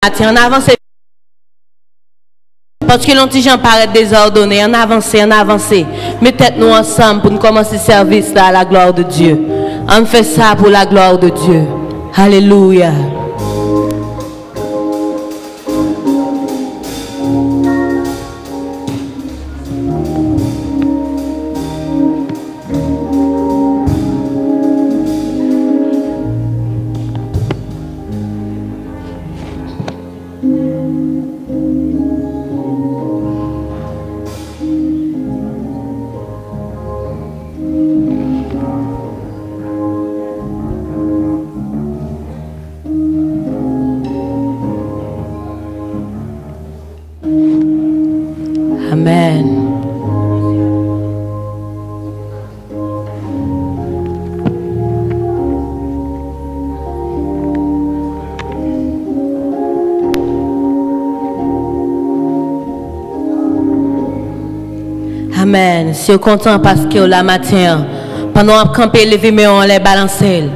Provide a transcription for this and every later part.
matin. On avance. Parce que l'on gens paraît désordonné. On avance. Mettez-nous ensemble pour nous commencer le service à la gloire de Dieu. On fait ça pour la gloire de Dieu. Alléluia. Amen. Amen. Si vous êtes content parce que la matin, pendant que vous campez, levez mes en l'air, balancez.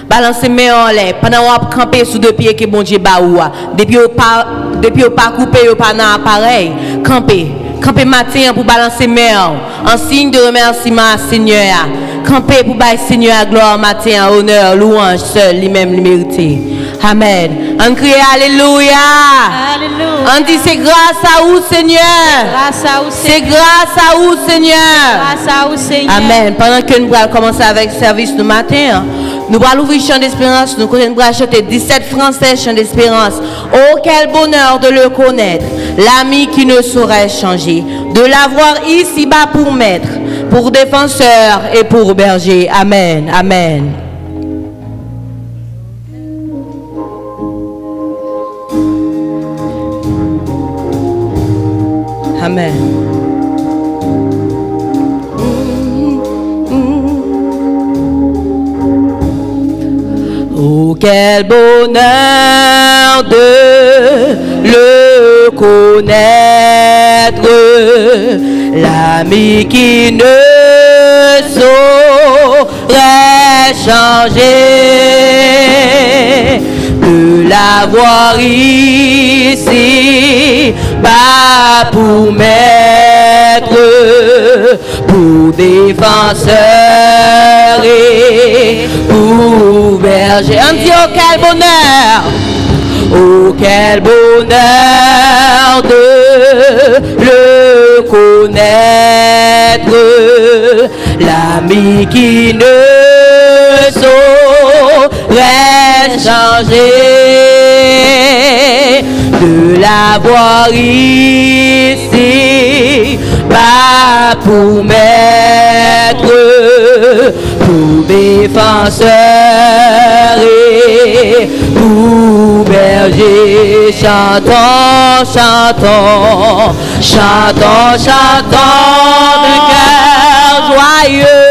Balancez mes en l'air. Pendant que vous campez sous deux pieds que bon Dieu baoua. Depuis vous pas coupé, vous pas dans l'appareil. Campez. Campez matin pour balancer mes en signe de remerciement à Seigneur. Campez pour bailler Seigneur gloire matin, honneur, louange, seul, lui-même, lui mérité. Amen. On crie Alléluia. Alléluia. On dit c'est grâce à vous, Seigneur. C'est grâce à vous, Seigneur. Grâce à vous, Seigneur. Amen. Pendant que nous allons commencer avec le service du matin, nous allons ouvrir chant d'espérance. Nous allons chanter 17 français chant d'espérance. Oh, quel bonheur de le connaître. L'ami qui ne saurait changer. De l'avoir ici-bas pour maître, pour défenseur et pour berger. Amen. Amen. Amen. Oh, quel bonheur de le connaître, l'ami qui ne saurait changer, de l'avoir ici bas pour maître, pour défenseur et pour berger. On dit oh quel bonheur, oh quel bonheur de le connaître, l'ami qui ne saurait changer, de l'avoir ici bas pour maître, pour défenseur et pour berger. Chantons, chantons, chantons, chantons d'un cœur joyeux,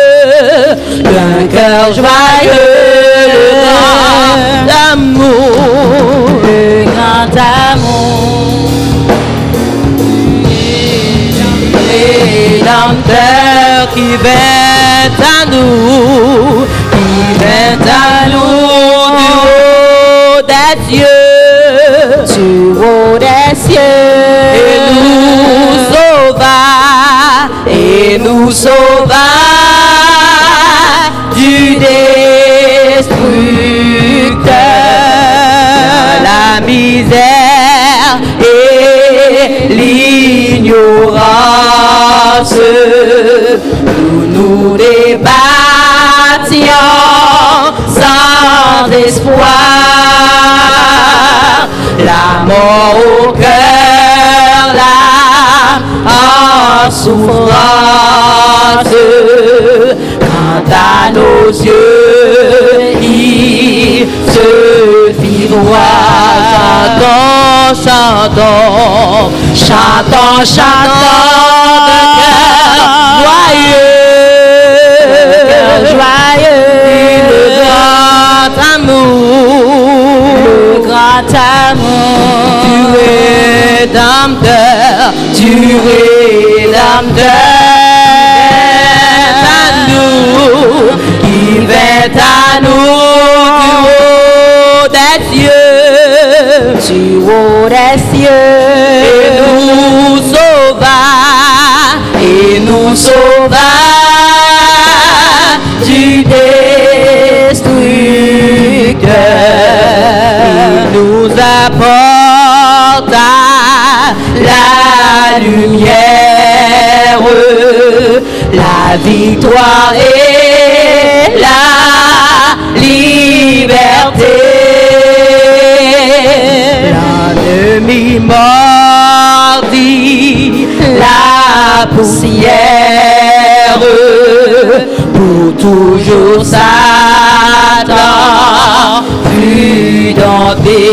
d'un cœur joyeux, le grand amour, le grand amour. Rédempteur qui vint à nous, qui vint à nous du haut des cieux, du haut des cieux, et nous sauva du destructeur, la misère et l'ignorance. Nous débattions sans espoir, la mort au cœur, l'âme en souffrance. Quant à nos yeux, il se fit voir. Chantons, chantons, chantons, chantons de cœur joyeux, le grand amour, le grand amour du Rédempteur, du Rédempteur à nous, qui vint à nous du haut des cieux, du haut des cieux, et nous sauva du destructeur. Il nous apporta la lumière, la victoire et la liberté. L'ennemi mordit la poussière, pour toujours Satan fut dompté.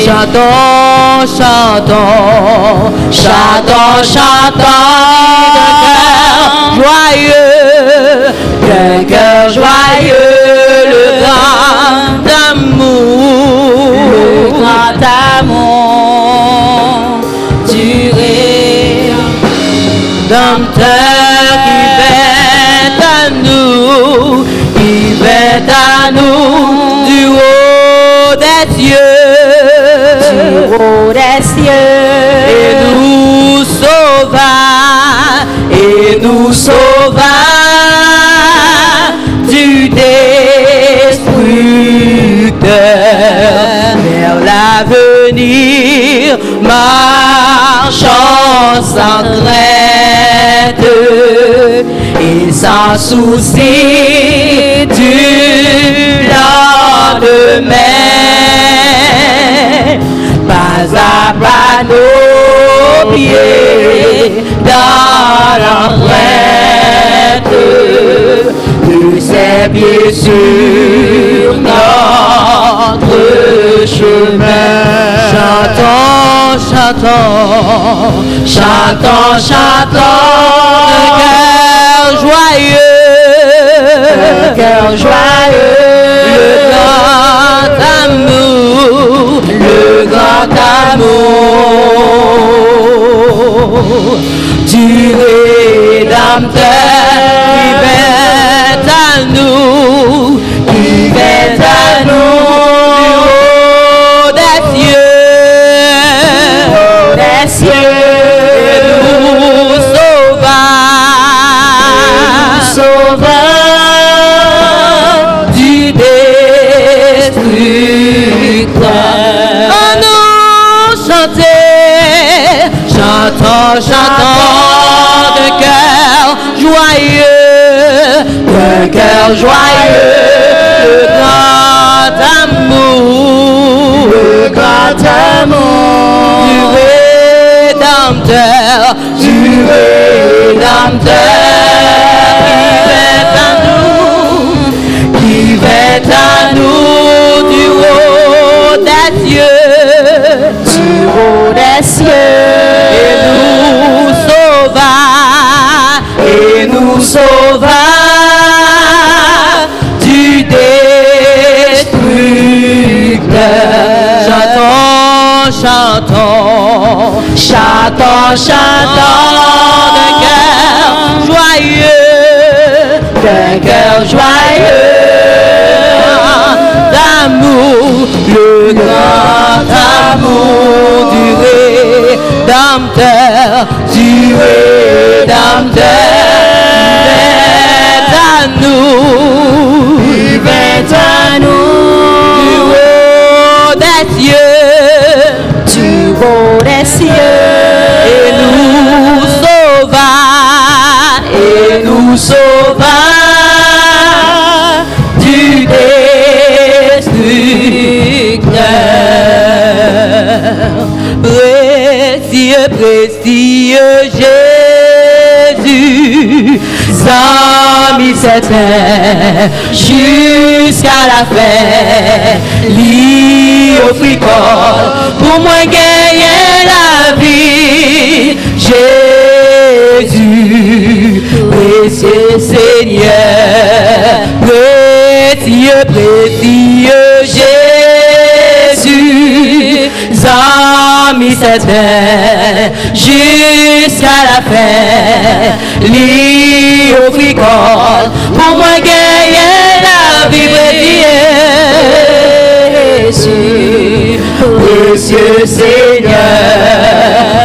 Chantons, chantons, chantons, chantons, d'un cœur joyeux, le grand amour duré, dompteur qui vint à nous du haut des cieux, et nous sauva du destructeur. Vers l'avenir marchons sans crainte et sans souci du lendemain. Pas à pas nos pieds dans l'empreinte de ses pieds sur notre chemin. Chantons, chantons, chantons, chantons, le cœur joyeux, le grand amour du Rédempteur qui vint à nous du haut des cieux, et nous sauva du destructeur. Oh, nous chanter, chantons, chantons, de cœur joyeux, le grand amour du Rédempteur, qui vint à nous du haut des cieux, et nous sauva du destructeur. Chantons, chantons, chantons, chantons, d'un cœur joyeux, d'amour, le grand amour du Rédempteur, il vint à nous du haut des cieux, et nous sauva du destructeur. Précieux, précieux Jésus, ami certain jusqu'à la fin, lui offrit corps pour moi gagner la vie. Jésus, précieux Seigneur, précieux, précieux Jésus, ami certain jusqu'à la fin, lui offrit corps pour moi gagner la vie. Jésus, précieux Seigneur,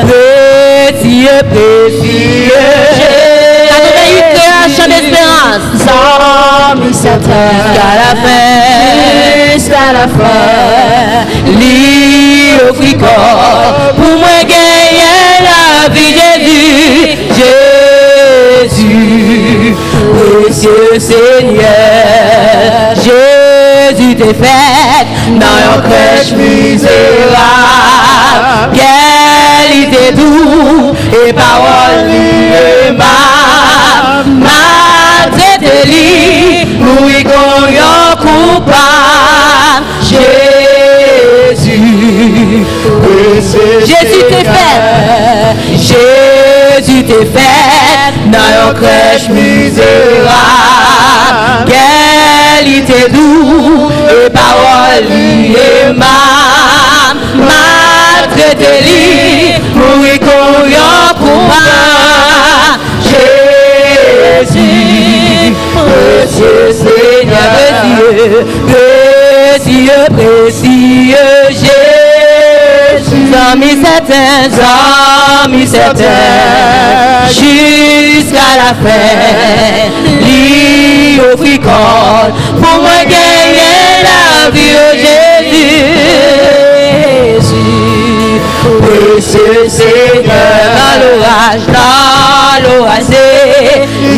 précieux, précieux. Création d'espérance. Amis certains. Jusqu'à la fin. Lui offrit corps pour moi gagner la vie Jésus. Précieux Seigneur, Jésus t'est fait dans une crèche misérable. Qualité doux et parole aimable. Malgré tes lits, nous y croyons coupable. Jésus, Jésus t'est fait. Jésus t'est fait dans une crèche misérable. Qualité doux et parole aimable. Malgré tes lits, nous y croyons coupable. Jésus, précieux Seigneur, précieux, précieux Jésus. Amis certains, jusqu'à la fin, lui offrit corps pour moi gagner la vie de Jésus. Précieux Seigneur, dans l'orage,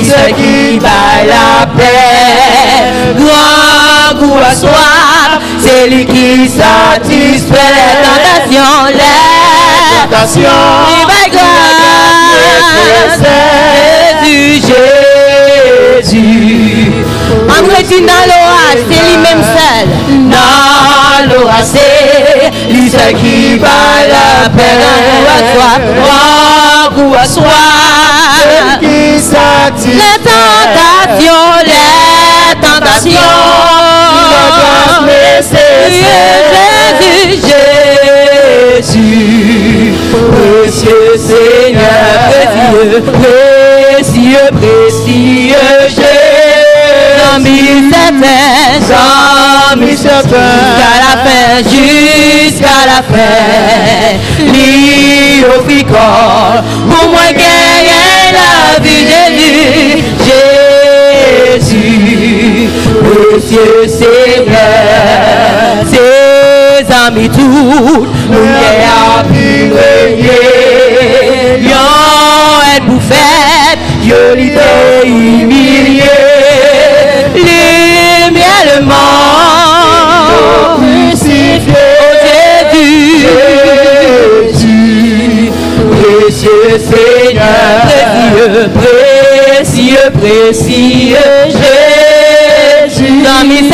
c'est qui va la paix. Grand goût à soif, c'est lui qui satisfait les tentations, il va grâce, Jésus. En dans l'orage, c'est lui-même seul. Dans l'orage, c'est lui seul qui va la paix. Grand goût à soif, qui satisfait les tentations, Jésus, précieux Seigneur, précieux, précieux Jésus. Amis certains, jusqu'à la fin, lui offrit corps pour moi gagner la vie de Jésus, précieux Seigneur. Ses amis tous, nous a pu régner. Yon est bouffette, yon l'idée humilié. Lumière le monde, crucifié. Jésus, précieux Seigneur, précieux, précieux Jésus. Amis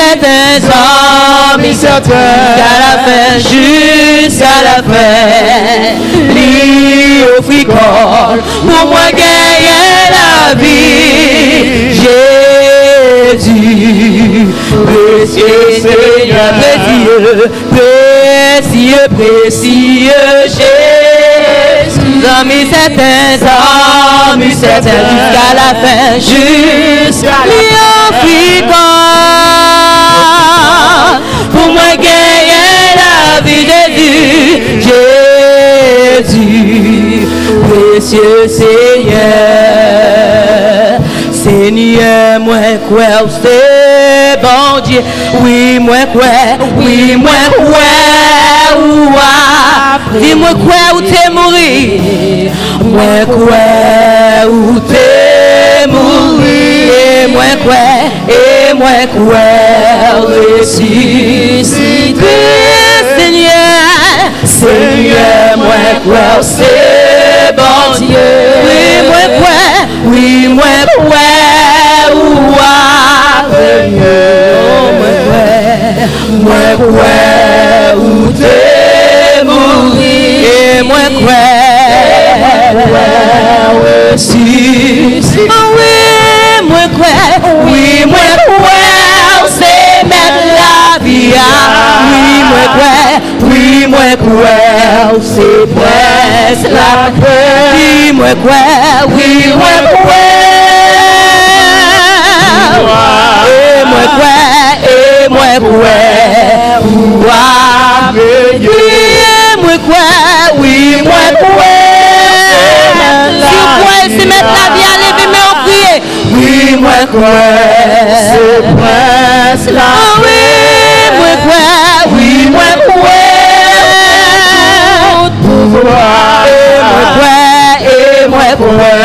certains, jusqu'à la fin, lui offrit corps pour moi gagner la vie. Jésus, précieux Seigneur, précieux, précieux Jésus. Amis certains, jusqu'à la fin, lui offrit corps pour moi gagner la vie de Jésus, précieux Seigneur. Seigneur, moi quoi c'est bon Dieu, oui moi quoi, dis-moi quoi où t'es mouru, moi quoi où t'es mouru, et moi quoi ressuscité. Seigneur, moi quoi c'est bon Dieu, oui moi quoi où t'es mouru, et moi quoi ressuscité. Oui moi quoi c'est mettre la vie à. Oui moi quoi c'est presque la paix. Oui moi quoi et moi quoi venir crois, oui, moi crois. Si vous croyez, c'est mettre la vie à lever, mais on prie. Oui, moi crois, c'est prince là. Oui, moi crois, oui, moi crois. Pouvoir, et moi crois,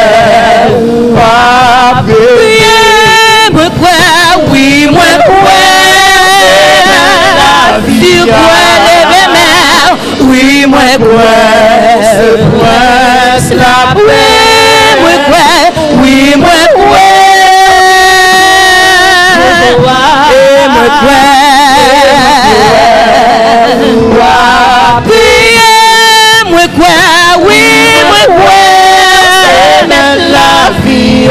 moi crois, oui, moi crois. Si vous croyez, levez main, oui, moi crois, c'est prince là. Oui, moi crois. Et moi crois. Moi crois, oui, moi crois. C'est la vie.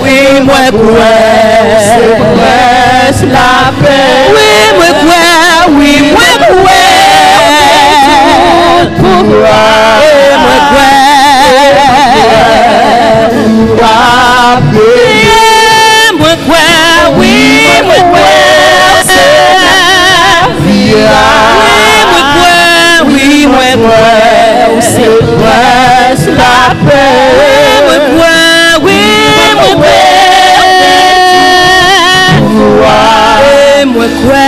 Oui, moi crois. C'est prince la paix. Oui, moi crois, oui, moi crois. Moi crois. Moi crois, oui, moi crois, c'est la vie. Moi crois, oui, moi crois, c'est prince la paix. Moi crois, oui, moi crois, moi crois,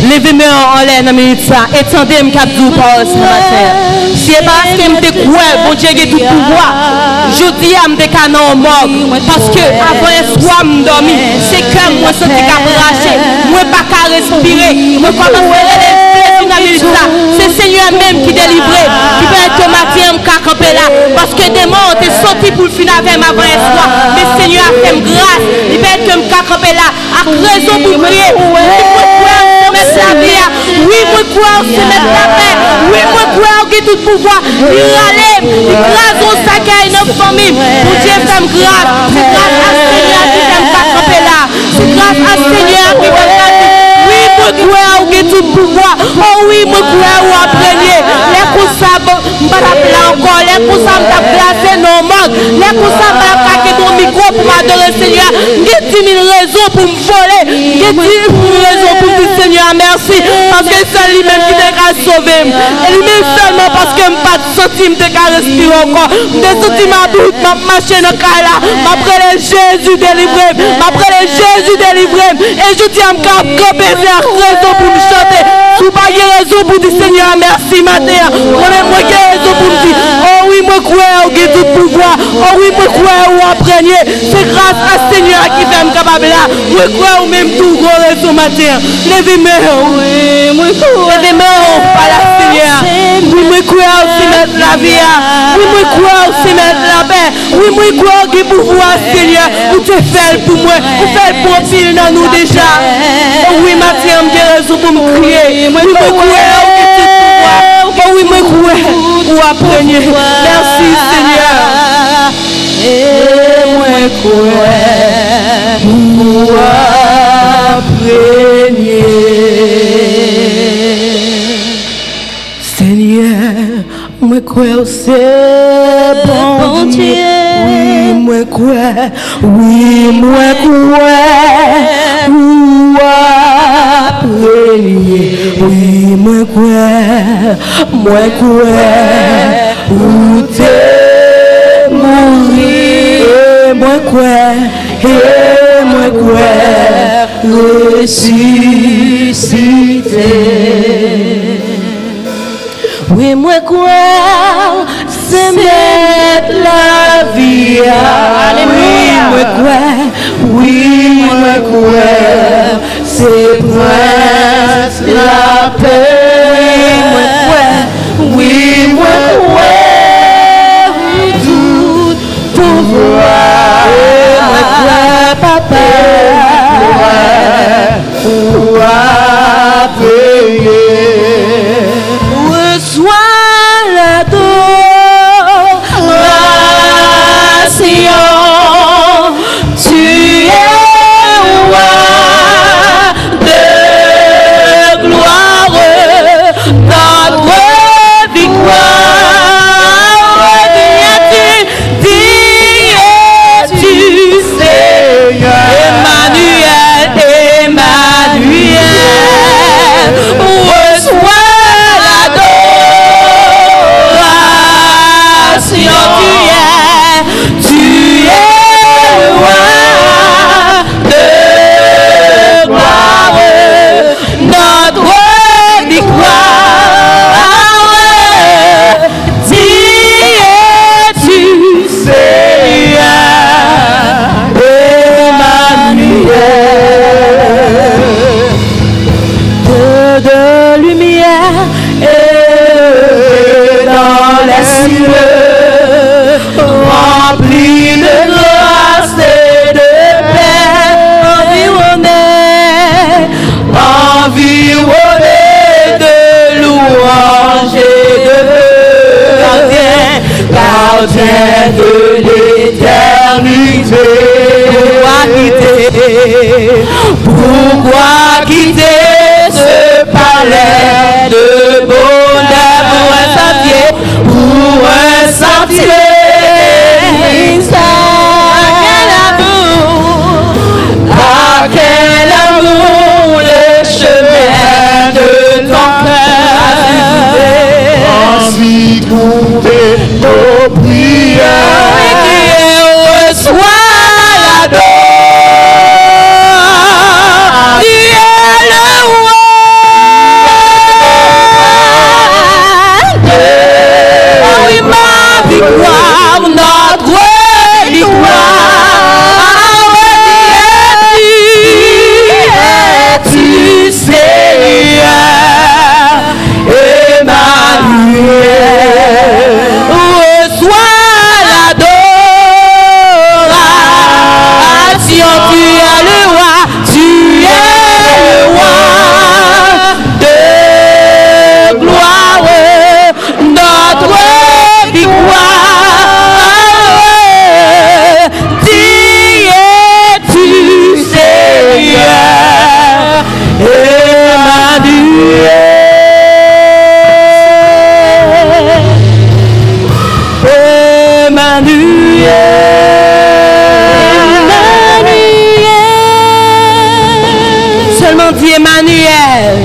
levez-moi en l'air dans minute ça. Étendez-moi cap du parole ce matin. C'est parce que me crois, bon Dieu a tout pouvoir. Je dis à me décanon mort parce que avant un soir me dormi, c'est que moi senti qu'à brancher, moi pas qu'à respirer, moi commence à respirer dans minute ça. C'est Seigneur même qui délivrait, qui peut être matin me camper là parce que des morts étaient sortis pour le finir avec avant un soir. Mais Seigneur a fait grâce, il peut être que me camper là à raison pour prier. Oui, moi crois, c'est mettre la paix. Oui, moi crois, que tout pouvoir. Il râle, il grâce au sac à une famille. Pour Dieu, femme grâce. C'est grâce à Seigneur qui t'aime pas camper là. C'est grâce à Seigneur qui t'aime pas. Oui, moi crois, que tout pouvoir. Oh oui, moi crois, ou apprenez. Les coups ça, m'appeler encore. Les coups ça, m'a placé nos manques. Les coups ça, m'a attaqué mon micro pour m'adorer Seigneur. J'ai 10 000 raisons pour me voler. J'ai 10 000 raisons pour dire Seigneur, merci. Parce que c'est lui-même qui t'a sauvé. Et lui-même seulement parce que je n'ai pas de centime de respirer encore. Des centimes à bout, ma machine au cas là. M'appelle Jésus délivré. M'appelle Jésus délivré. Et je dis à me camper vers raison pour me chanter. Si pas de raison pour dire Seigneur, merci matin. Moi qui ai raison pour me dire, oh oui, moi crois, qui tout pouvoir. Oh oui, moi crois, ou apprenez. C'est grâce à Seigneur qui fait me capable là. Moi crois, ou même tout gros raison matin. Levez-moi. Levez-moi par la Seigneur. Oui, moi crois aussi mettre la vie. Oui, moi crois aussi mettre la paix. Oui, moi crois que pouvoir Seigneur. Vous te faites pour moi. Vous faites pour pile dans nous déjà. Oh oui, Mathieu, j'ai raison pour me crier. Oui, moi crois que tout pouvoir. Oh oui, moi crois. Vous apprenez. Merci Seigneur. Et moi crois. Vous apprenez. Seigneur, moi crois c'est bon Dieu. Oui, moi crois. Oui, moi crois. Ou apprenez. Oui, moi crois. Moi crois. Ou t'es mourir. Moi crois. Et moi crois. Ressusciter. Oui, moi crois, c'est mettre la vie. Alléluia. Oui, moi crois, c'est prince la paix. Oui, moi crois, tout pouvoir. Moi crois, papa, pouvoir payer. Reçois l'adoration, tu es roi de de lumière et dans les cieux, rempli de grâce et de paix, environné de louanges et de gardien de l'éternité. Pourquoi quitter ce palais de bonheur pour un sentier à quel amour le chemin de ton cœur, ainsi compter nos prières, reçois la victoire, notre victoire, es-tu Seigneur, Emmanuel, reçois l'adoration, tu es le roi, tu es le roi de gloire, notre victoire. Seulement dis Emmanuel.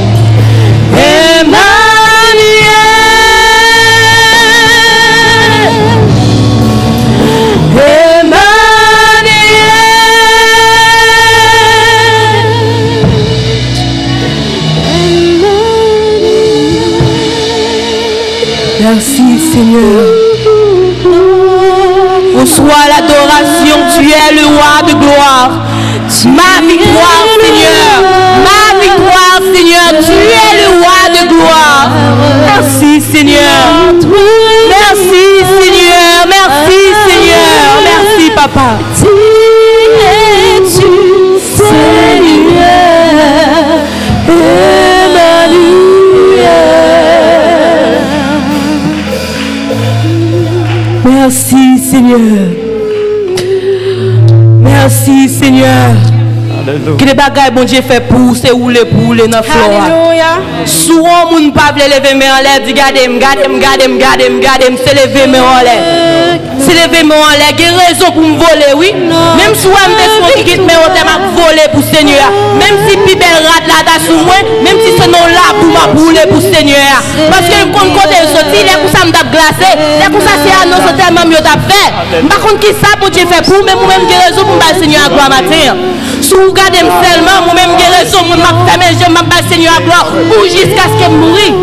Merci Seigneur. Reçois l'adoration, tu es le roi de gloire. Ma victoire Seigneur, ma victoire Seigneur, tu es le roi de gloire. Merci Seigneur. Merci Seigneur, merci Seigneur, merci Papa. Es-tu Seigneur, Emmanuel. Merci Seigneur. Merci Seigneur. Que les bagailles bon Dieu fait pour c'est rouler pour les dans flore. Souvent moun pas veut lever mais en l'air dit gardez, c'est lever mais en l'air. C'est lever mais en l'air, il raison pour me voler oui. Même si on me descend qui mais on m'a voler pour Seigneur. Même si pi belle rate là da sous moi, même si c'est non là pour m'a brûler pour Seigneur. Parce que quand côté sorti, les pour ça me t'a glacé, les pour ça c'est à nous tellement mieux t'a fait. Par contre qui ça bon Dieu fait pour mais moi même j'ai raison pour me Seigneur à gloire matin. Si vous regardez seulement, moi-même, j'ai raison, je m'appelle Seigneur à gloire pour jusqu'à ce qu'elle mourit.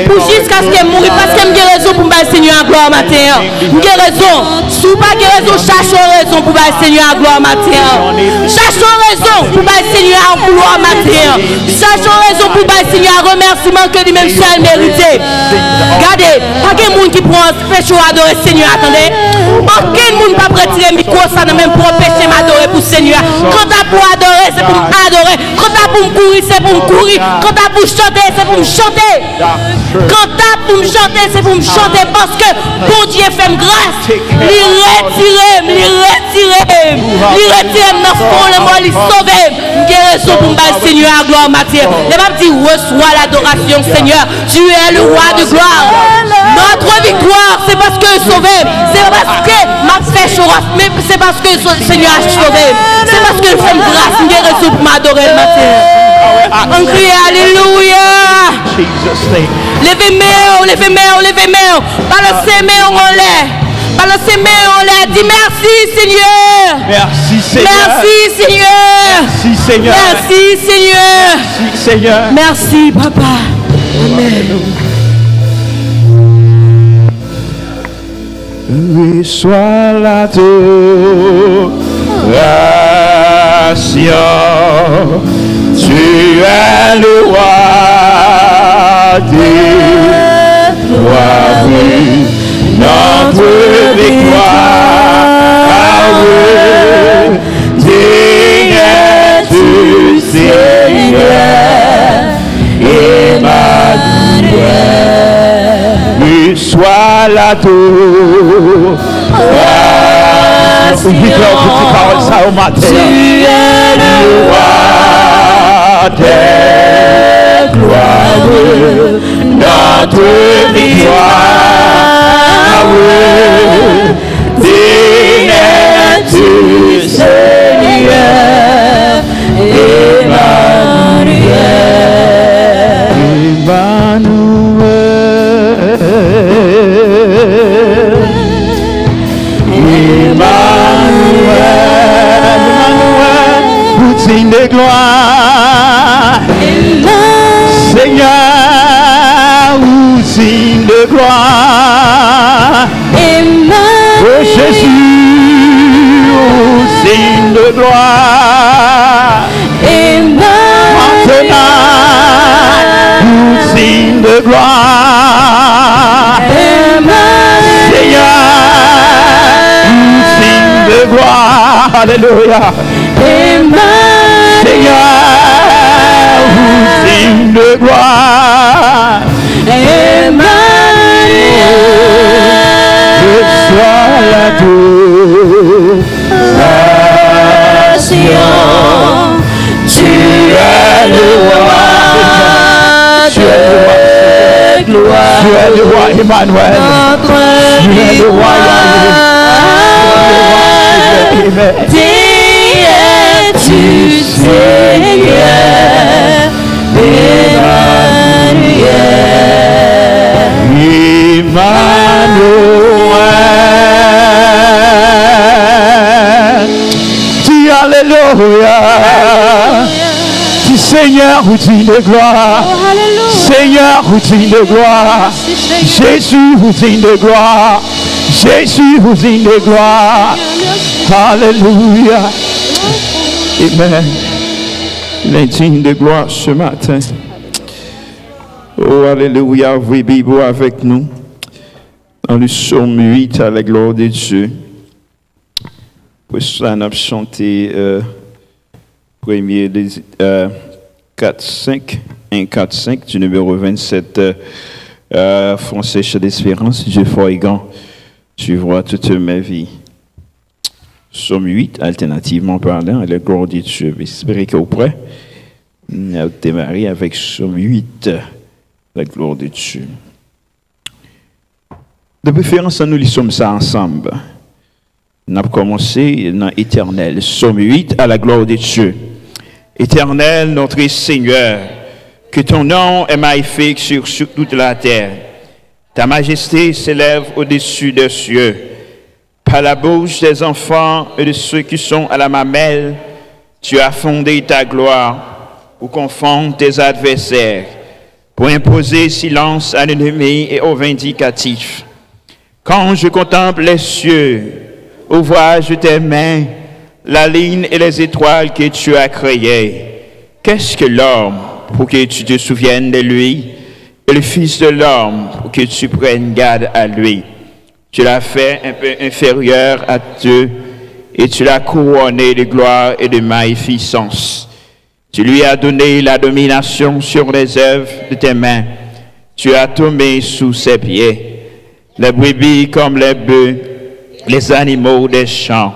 Pour jusqu'à ce qu'elle mourit, parce que j'ai raison pour me Seigneur à gloire matin. J'ai raison. Si vous n'avez pas raison, cherchez raison pour me Seigneur à gloire matin. Cherchez raison pour me Seigneur à gloire matin. Cherchez raison pour me Seigneur à remerciement que lui-même seul mérité. Regardez, pas de monde qui prend péché à adorer Seigneur, attendez. Aucun monde ne peut pas retirer le micro, ça n'a même pour empêcher m'adorer pour Seigneur. Quand t'as pour adorer, c'est pour m'adorer. Quand t'as pour me courir, c'est pour me courir. Quand t'as pour chanter, c'est pour me chanter. Quand t'as pour me chanter, c'est pour me chanter. Parce que bon Dieu fait grâce. Lui retirer dans le fond, le mot, lui sauver. J'ai raison pour me Seigneur à gloire matière. Les mamans disent reçois l'adoration, Seigneur. Tu es le roi de gloire. Notre victoire, c'est parce que sauvé. C'est parce que m'a fait choix. Mais c'est parce que le Seigneur a sauvé. C'est parce que fait grâce. J'ai raison pour m'adorer le matin. On crie alléluia. Levez main. Balancez main en l'air. Balancez main en l'air. Dis merci Seigneur. Merci Seigneur. Merci Seigneur. Merci Seigneur. Merci Seigneur. Merci Seigneur. Merci Papa. Amen. Reçois l'adoration. nations. Tu es le roi des gloires, oui, notre victoire, oui, digne du Seigneur, Emmanuel. Oui, sois la tour. Tu es le roi des gloires, notre victoire, digne du Seigneur, Emmanuel. Emmanuel, digne de gloire, Seigneur, digne de gloire, oh Jésus, digne de gloire, maintenant, digne de gloire, Seigneur, digne de gloire, alléluia. Seigneur, digne de gloire, que soit la tour, tu es le roi, tu es le roi Emmanuel, tu es le roi Yahweh. Du Seigneur, Emmanuel. Emmanuel. Dis alléluia. Dis Seigneur, vous digne de gloire. Seigneur, vous digne de gloire. Jésus, vous digne de gloire. Jésus, vous digne de gloire. Alléluia. Amen. Il est digne de gloire ce matin. Oh, alléluia. Ouvrez Bible avec nous. Dans le psaume 8, à la gloire de Dieu. Pour cela, nous avons chanté premier 4-5, 1-4-5, du numéro 27, français chez l'Espérance. Dieu fort et grand. Tu vois toute ma vie. Psaume 8, alternativement parlant, à la gloire de Dieu. J'espère que vous êtes prêts. On a démarré avec Psaume 8, la gloire de Dieu. De préférence, nous lisons ça ensemble. On a commencé dans Éternel, Psaume 8, à la gloire de Dieu. Éternel, notre Seigneur, que ton nom est magnifique sur toute la terre. Ta majesté s'élève au-dessus des cieux. Par la bouche des enfants et de ceux qui sont à la mamelle, tu as fondé ta gloire pour confondre tes adversaires, pour imposer silence à l'ennemi et aux vindicatifs. Quand je contemple les cieux, où vois-je tes mains, la ligne et les étoiles que tu as créées? Qu'est-ce que l'homme pour que tu te souviennes de lui, et le Fils de l'homme pour que tu prennes garde à lui? Tu l'as fait un peu inférieur à Dieu et tu l'as couronné de gloire et de magnificence. Tu lui as donné la domination sur les œuvres de tes mains. Tu as tout mis sous ses pieds. Les brebis comme les bœufs, les animaux des champs,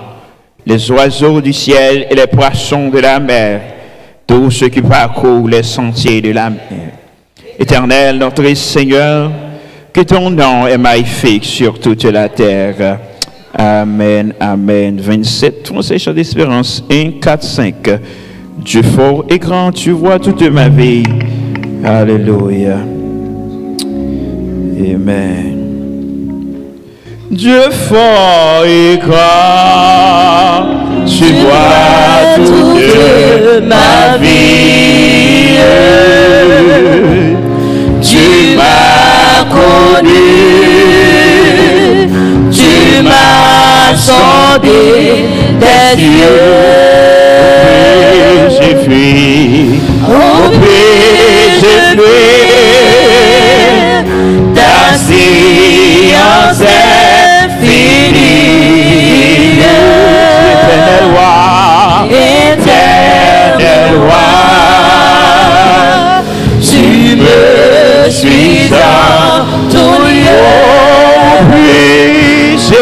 les oiseaux du ciel et les poissons de la mer, tous ceux qui parcourent les sentiers de la mer. Éternel, notre Seigneur, que ton nom est magnifique sur toute la terre. Amen, amen. 27, Français chant d'Espérance, 1, 4, 5. Dieu fort et grand, tu vois toute ma vie. Alléluia. Amen. Dieu fort et grand, tu vois toute ma vie. Tu m'as connu, tu m'as sondé des yeux.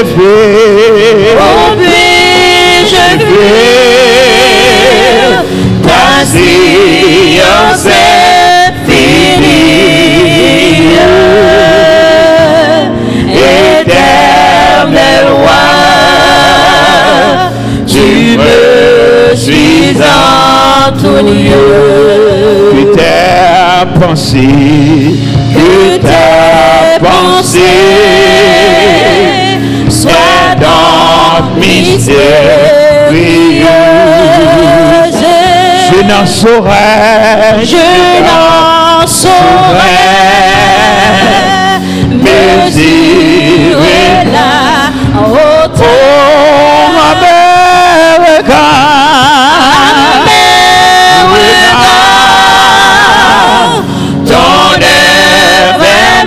veux, oh puis-je fuir ta science infinie, éternel roi, tu me suis en tout lieu. que tes pensées, soient donc mystérieuses. Je n'en saurais mesurer la hauteur. Ton œuvre est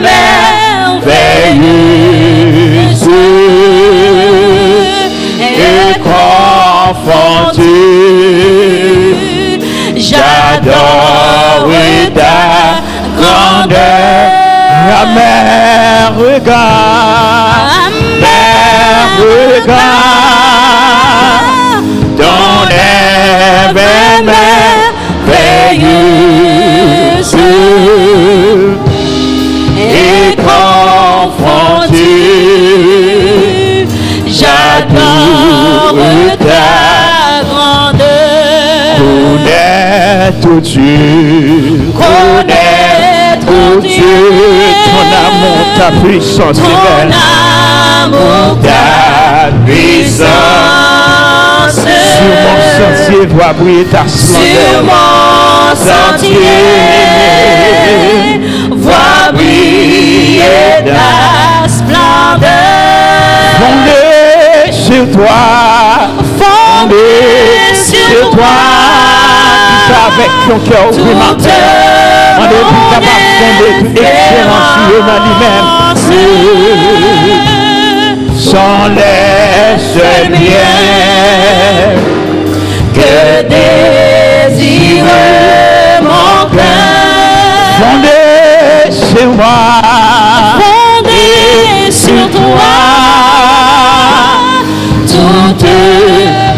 merveilleuse et confondue. J'adore ta grandeur. Amer regard, ton œuvre est merveilleuse et confondue. J'adore ta grandeur. Connaître Dieu, ton amour, ta puissance, ton amour, ta puissance. Sur mon sentier doit briller ta splendeur. Sur mon sentier voit briller ta splendeur. Fondé sur toi, avec ton cœur ouvert. On est plus capable de fonder toute excellence dans lui-même. Sans les seuls biens que désire mon cœur. Fondé sur moi, Fondé sur toi, toute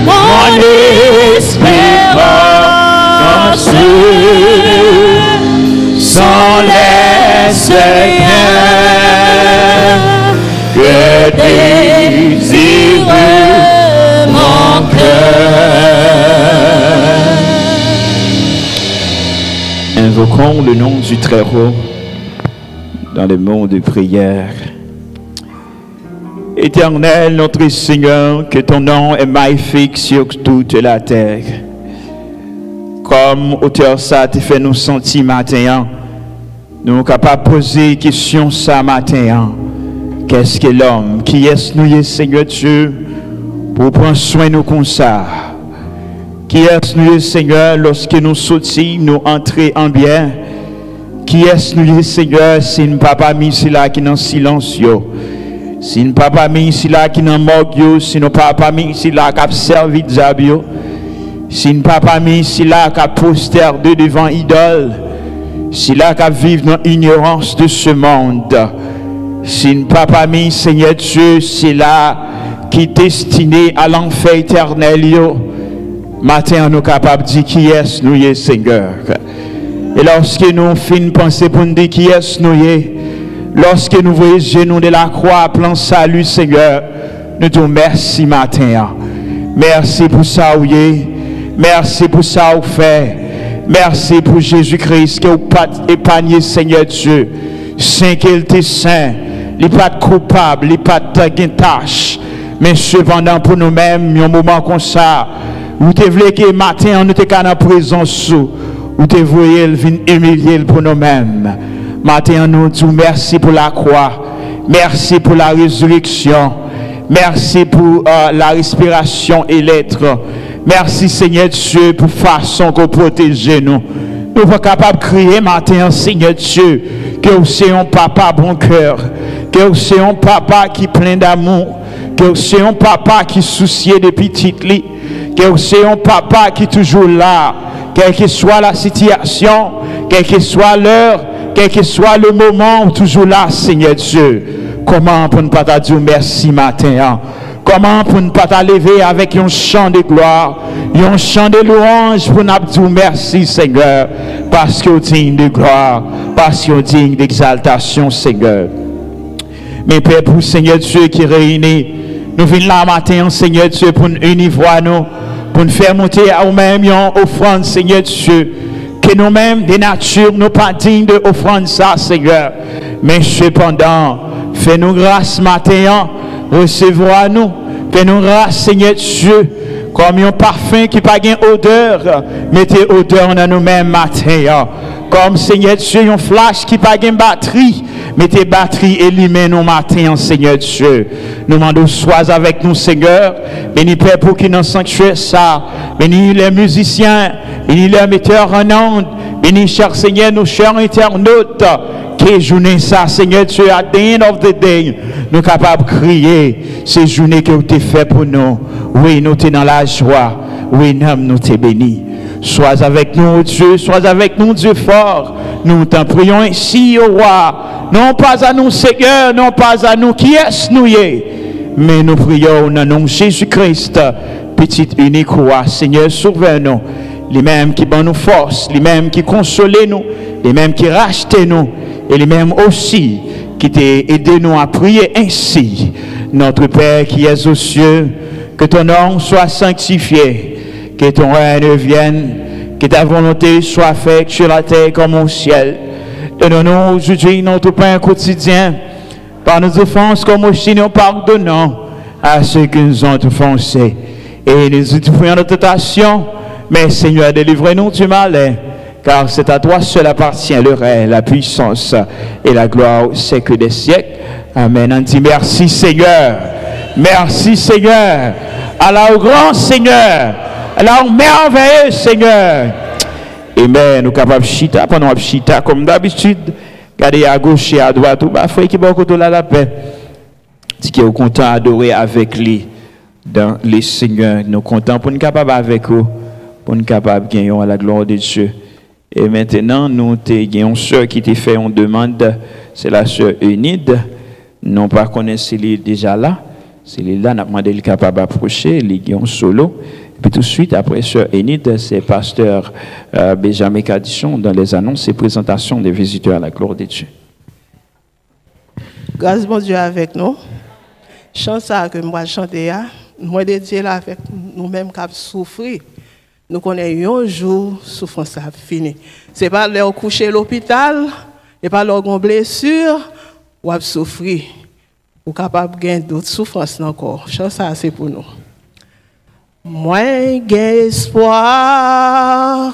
mon espérance. sans laisse rien que désire mon cœur. Invoquons le nom du Très-Haut dans les mots de prière. Éternel, notre Seigneur, que ton nom est magnifique sur toute la terre. Comme auteur ça te fait nous sentir matin, nous sommes capables de poser question ça matin. Qu'est-ce que l'homme? Qui est-ce nous, Seigneur Dieu, pour prendre soin de nous comme ça? Qui est-ce nous, Seigneur, lorsque nous sortons, nous entrons en bien? Qui est-ce nous, Seigneur, si nous papa mis ici là qui dans silence yo? Si nous papa mis ici là qui dans morgue yo, si nous papa mis ici là qui a servi diable, si nous papa mis ici là qui a posterdé devant idole, si là qui vivre dans l'ignorance de ce monde, si nous papa mis Seigneur Dieu, c'est là qui est destiné à l'enfer éternel yo. Matin, nous sommes capables de dire qui est nous, Seigneur. Et lorsque nous finissons de penser pour nous dire qui est nous, lorsque nous voyons genoux de la croix, plan salut, Seigneur, nous disons merci matin. Merci pour ça, oui. Merci pour ça, vous fait. Merci pour Jésus-Christ qui vous pas épargné, Seigneur Dieu. Saint qu'il était saint, il n'est pas coupable, il n'est pas de tâche. Mais cependant, pour nous-mêmes, un moment comme ça, vous te voulez que matin, nous sommes en présence, vous te voyez venir humilier pour nous-mêmes. Matin, nous disons merci pour la croix, merci pour la résurrection, merci pour la respiration et l'être. Merci Seigneur Dieu pour façon qu'on protège nous. Nous sommes capables de crier matin, Seigneur Dieu, que vous soyez un papa bon cœur, que vous soyez un papa qui est plein d'amour, que vous soyez un papa qui soucie des petites lits, que vous soyez un papa qui est toujours là, quelle que soit la situation, quelle que soit l'heure, quel que soit le moment, toujours là, Seigneur Dieu, comment pour ne pas te dire merci matin? Comment pour ne pas t'lever avec un chant de gloire, un chant de louange pour nous dire merci Seigneur, parce que tu es digne de gloire, parce que tu es digne d'exaltation Seigneur. Mais Père, pour Seigneur Dieu qui réunit, nous venons là matin, Seigneur Dieu, pour nous unir nous, pour nous faire monter à nous-mêmes une offrande, Seigneur Dieu, que nous-mêmes, de nature, nous pas dignes de offrande ça, Seigneur. Mais cependant, fais-nous grâce matin, recevons-nous, fais-nous grâce, Seigneur Dieu, comme un parfum qui n'a pas d'odeur, mettez odeur dans nous-mêmes matin. Comme Seigneur Dieu, un flash qui n'a pas de batterie, mettez batterie allumée nos matins, Seigneur Dieu. Nous demandons, sois avec nous, Seigneur. Bénis Père pour qui nous sanctuaire ça. Bénis les musiciens, bénis les metteurs en ondes. Bénis, cher Seigneur, nos chers internautes. Qui journée ça, Seigneur Dieu, at the end of the day, nous sommes capables de crier ces journées que tu as fait pour nous. Oui, nous sommes dans la joie. Oui, nous t'es bénis. Sois avec nous, Dieu, sois avec nous, Dieu fort. Nous t'en prions ici, au roi. Non pas à nous, Seigneur, non pas à nous qui est nous, mais nous prions au nom de Jésus-Christ, petit unique roi. Seigneur, sauve-nous. Les mêmes qui donnent nous force, les mêmes qui consolent nous, les mêmes qui rachètent nous, et les mêmes aussi qui t'aident nous à prier ainsi. Notre Père qui es aux cieux, que ton nom soit sanctifié. Que ton règne vienne, que ta volonté soit faite sur la terre comme au ciel. Donne-nous aujourd'hui notre pain quotidien, par nos offenses comme aussi nous pardonnons à ceux qui nous ont offensés. Et nous ouvrons notre tentation, mais Seigneur, délivrez-nous du mal, car c'est à toi seul appartient le règne, la puissance et la gloire au siècle des siècles. Amen. On dit merci Seigneur. Merci Seigneur. Allah au grand Seigneur. Alors, merveilleux Seigneur. Amen. Nous sommes capables de chita pendant que chita comme d'habitude. Regardez à gauche et à droite. Tout bas, frère qui va au la paix. Si qui est content d'adorer avec lui dans les seigneurs. Nous sommes contents pour nous capables avec eux. Pour nous capables de gagner à la gloire de Dieu. Et maintenant, nous avons une soeur qui t'a fait une demande. C'est la soeur Eunide. Non pas connaissez les déjà là. C'est là, nous avons demandé le capable d'approcher. Les guillons solo. Et puis tout de suite, après Sœur Enid, c'est pasteur Benjamin Cadisson dans les annonces et présentations des visiteurs à la gloire de Dieu. Grâce bon Dieu avec nous. Chant ça que moi chanter, moi dédié là avec nous-mêmes qui souffrir. Nous connaissons un jour, souffrance a fini. Ce n'est pas leur coucher à l'hôpital, ce n'est pas leur blessure, ou à souffrir. Ou capable de gagner d'autres souffrances encore. Chant ça, c'est pour nous. Moi, j'ai espoir,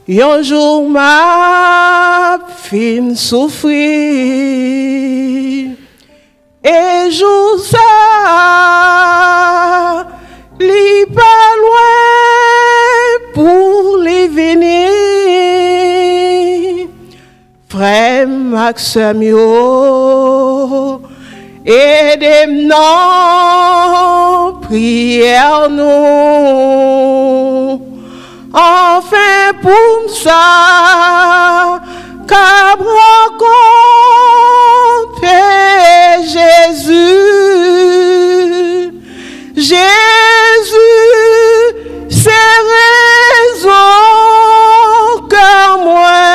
un jour ma fin souffrir, et jour ça, li pas loin pour les venir, frère Maxime yo. Aidez-nous, prière nous, enfin pour ça, qu'à rencontrer Jésus. Jésus, c'est raison que moi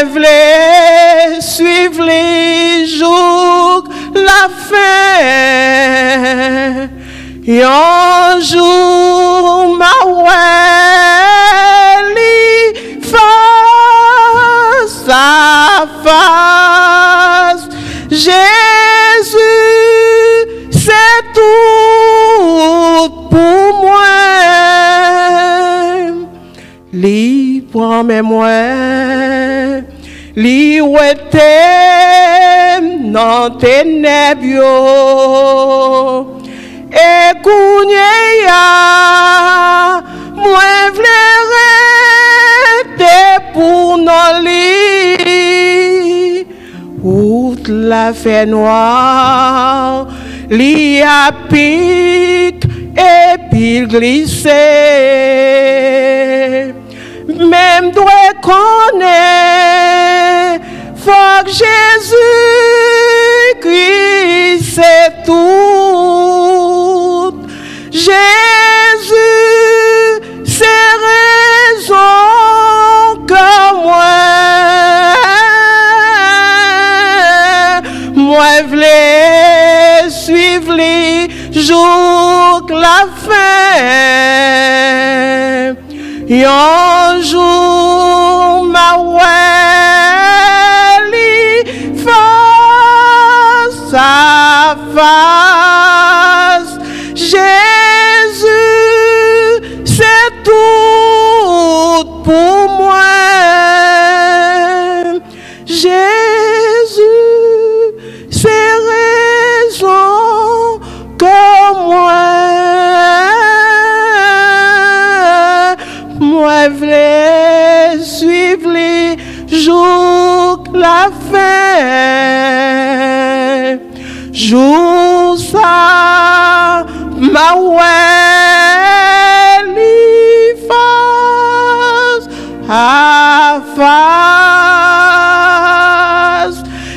voulais suivre les jours, la fin. Et un jour, ma ouali face à face. Jésus, c'est tout pour moi. Li prend mes moi. Li ouete nan ténèbres et kounye ya moi vle rete pour non li out la fait noir li a pique et puis glisser mais même doit connaître, faut que Jésus-Christ c'est tout. Jésus, c'est raison que moi voulais suivre les jours que la fin. Un jour, ma wali face à face. Jésus, c'est tout pour moi. Jésus, c'est raison que moi voulais suivre les jours que la fin. Jour ça, ma face à face.